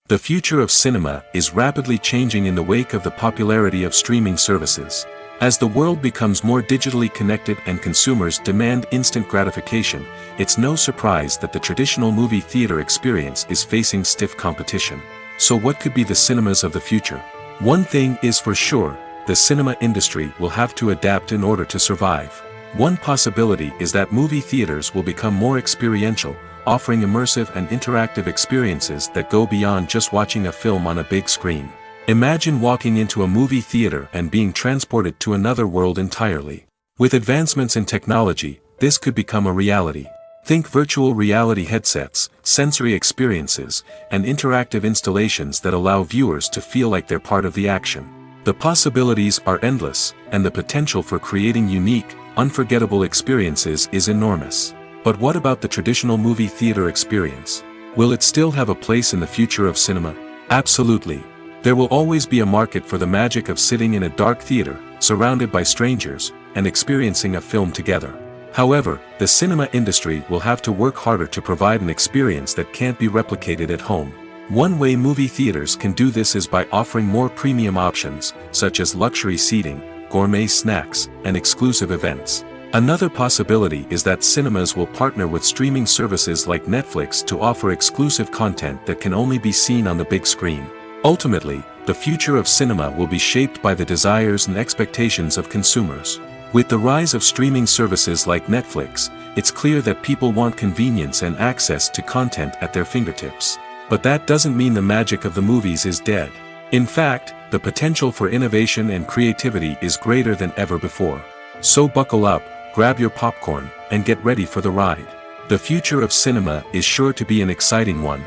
The future of cinema is rapidly changing in the wake of the popularity of streaming services. As the world becomes more digitally connected and consumers demand instant gratification, it's no surprise that the traditional movie theater experience is facing stiff competition. So what could be the cinemas of the future? One thing is for sure, the cinema industry will have to adapt in order to survive. One possibility is that movie theaters will become more experiential, offering immersive and interactive experiences that go beyond just watching a film on a big screen. Imagine walking into a movie theater and being transported to another world entirely. With advancements in technology, this could become a reality. Think virtual reality headsets, sensory experiences, and interactive installations that allow viewers to feel like they're part of the action. The possibilities are endless, and the potential for creating unique, unforgettable experiences is enormous. But what about the traditional movie theater experience? Will it still have a place in the future of cinema? Absolutely. There will always be a market for the magic of sitting in a dark theater, surrounded by strangers, and experiencing a film together. However, the cinema industry will have to work harder to provide an experience that can't be replicated at home. One way movie theaters can do this is by offering more premium options, such as luxury seating, gourmet snacks, and exclusive events. Another possibility is that cinemas will partner with streaming services like Netflix to offer exclusive content that can only be seen on the big screen. Ultimately, the future of cinema will be shaped by the desires and expectations of consumers. With the rise of streaming services like Netflix, it's clear that people want convenience and access to content at their fingertips. But that doesn't mean the magic of the movies is dead. In fact, the potential for innovation and creativity is greater than ever before. So buckle up, grab your popcorn, and get ready for the ride. The future of cinema is sure to be an exciting one.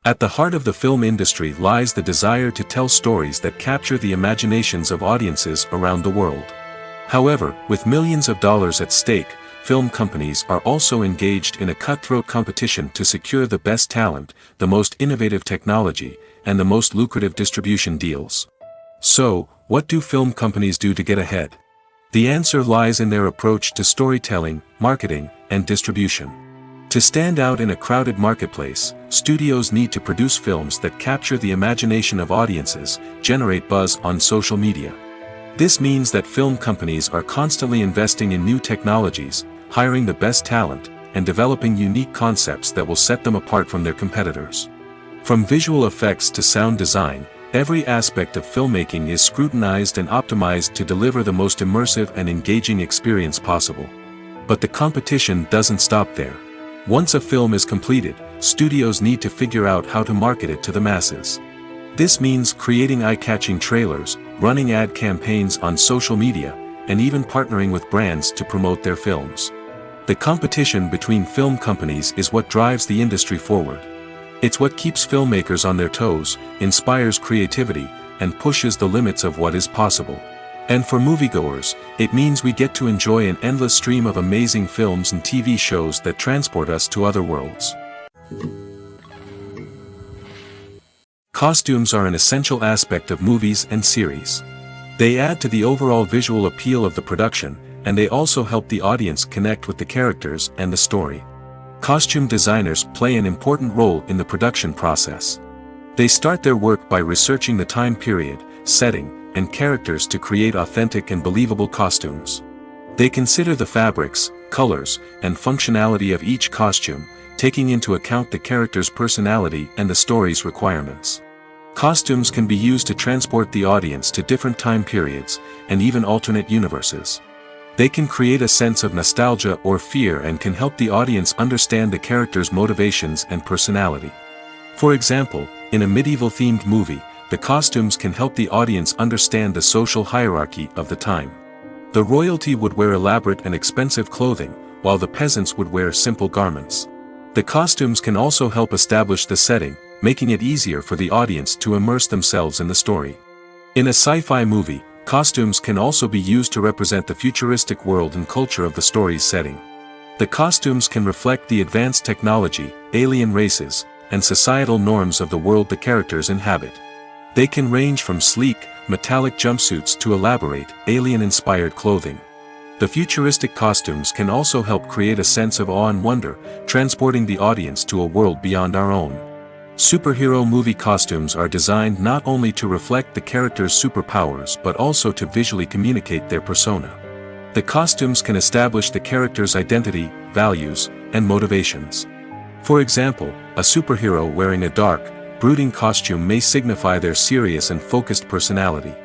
At the heart of the film industry lies the desire to tell stories that capture the imaginations of audiences around the world. However, with millions of dollars at stake, film companies are also engaged in a cutthroat competition to secure the best talent, the most innovative technology, and the most lucrative distribution deals. So, what do film companies do to get ahead? The answer lies in their approach to storytelling, marketing, and distribution. To stand out in a crowded marketplace, studios need to produce films that capture the imagination of audiences, generate buzz on social media. This means that film companies are constantly investing in new technologies, hiring the best talent, and developing unique concepts that will set them apart from their competitors. From visual effects to sound design, every aspect of filmmaking is scrutinized and optimized to deliver the most immersive and engaging experience possible. But the competition doesn't stop there. Once a film is completed, studios need to figure out how to market it to the masses. This means creating eye-catching trailers, running ad campaigns on social media, and even partnering with brands to promote their films. The competition between film companies is what drives the industry forward. It's what keeps filmmakers on their toes, inspires creativity, and pushes the limits of what is possible. And for moviegoers, it means we get to enjoy an endless stream of amazing films and TV shows that transport us to other worlds. Costumes are an essential aspect of movies and series. They add to the overall visual appeal of the production, and they also help the audience connect with the characters and the story. Costume designers play an important role in the production process. They start their work by researching the time period, setting, and characters to create authentic and believable costumes. They consider the fabrics, colors, and functionality of each costume, taking into account the character's personality and the story's requirements. Costumes can be used to transport the audience to different time periods, and even alternate universes. They can create a sense of nostalgia or fear and can help the audience understand the character's motivations and personality. For example, in a medieval-themed movie, the costumes can help the audience understand the social hierarchy of the time. The royalty would wear elaborate and expensive clothing, while the peasants would wear simple garments. The costumes can also help establish the setting, making it easier for the audience to immerse themselves in the story. In a sci-fi movie, costumes can also be used to represent the futuristic world and culture of the story's setting. The costumes can reflect the advanced technology, alien races, and societal norms of the world the characters inhabit. They can range from sleek, metallic jumpsuits to elaborate, alien-inspired clothing. The futuristic costumes can also help create a sense of awe and wonder, transporting the audience to a world beyond our own. Superhero movie costumes are designed not only to reflect the character's superpowers but also to visually communicate their persona. The costumes can establish the character's identity, values, and motivations. For example, a superhero wearing a dark, brooding costume may signify their serious and focused personality.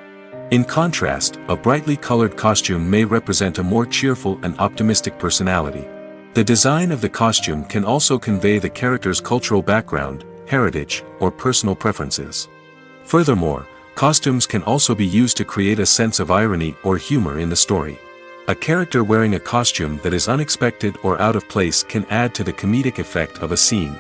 In contrast, a brightly colored costume may represent a more cheerful and optimistic personality. The design of the costume can also convey the character's cultural background, heritage, or personal preferences. Furthermore, costumes can also be used to create a sense of irony or humor in the story. A character wearing a costume that is unexpected or out of place can add to the comedic effect of a scene.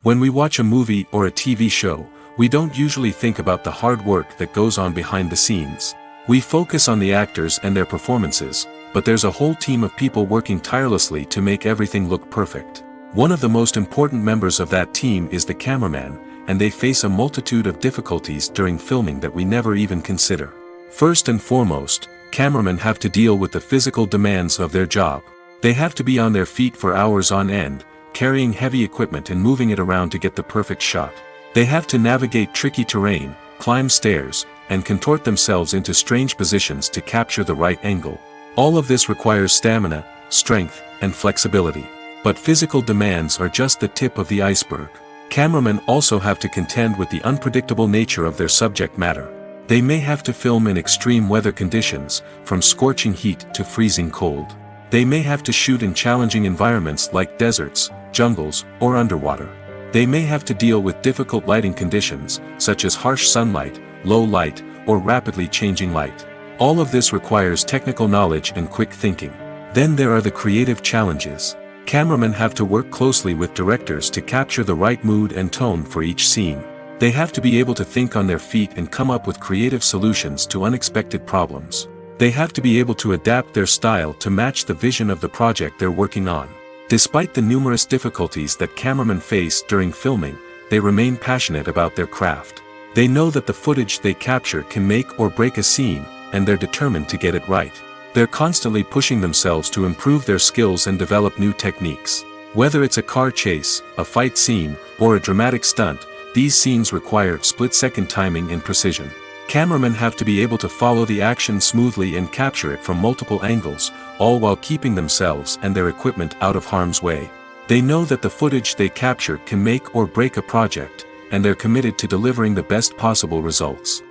When we watch a movie or a TV show, we don't usually think about the hard work that goes on behind the scenes. We focus on the actors and their performances, but there's a whole team of people working tirelessly to make everything look perfect. One of the most important members of that team is the cameraman, and they face a multitude of difficulties during filming that we never even consider. First and foremost, cameramen have to deal with the physical demands of their job. They have to be on their feet for hours on end, carrying heavy equipment and moving it around to get the perfect shot. They have to navigate tricky terrain, climb stairs, and contort themselves into strange positions to capture the right angle. All of this requires stamina, strength, and flexibility. But physical demands are just the tip of the iceberg. Cameramen also have to contend with the unpredictable nature of their subject matter. They may have to film in extreme weather conditions, from scorching heat to freezing cold. They may have to shoot in challenging environments like deserts, jungles, or underwater. They may have to deal with difficult lighting conditions, such as harsh sunlight, low light, or rapidly changing light. All of this requires technical knowledge and quick thinking. Then there are the creative challenges. Cameramen have to work closely with directors to capture the right mood and tone for each scene. They have to be able to think on their feet and come up with creative solutions to unexpected problems. They have to be able to adapt their style to match the vision of the project they're working on. Despite the numerous difficulties that cameramen face during filming, they remain passionate about their craft. They know that the footage they capture can make or break a scene, and they're determined to get it right. They're constantly pushing themselves to improve their skills and develop new techniques. Whether it's a car chase, a fight scene, or a dramatic stunt, these scenes require split-second timing and precision. Cameramen have to be able to follow the action smoothly and capture it from multiple angles, all while keeping themselves and their equipment out of harm's way. They know that the footage they capture can make or break a project, and they're committed to delivering the best possible results.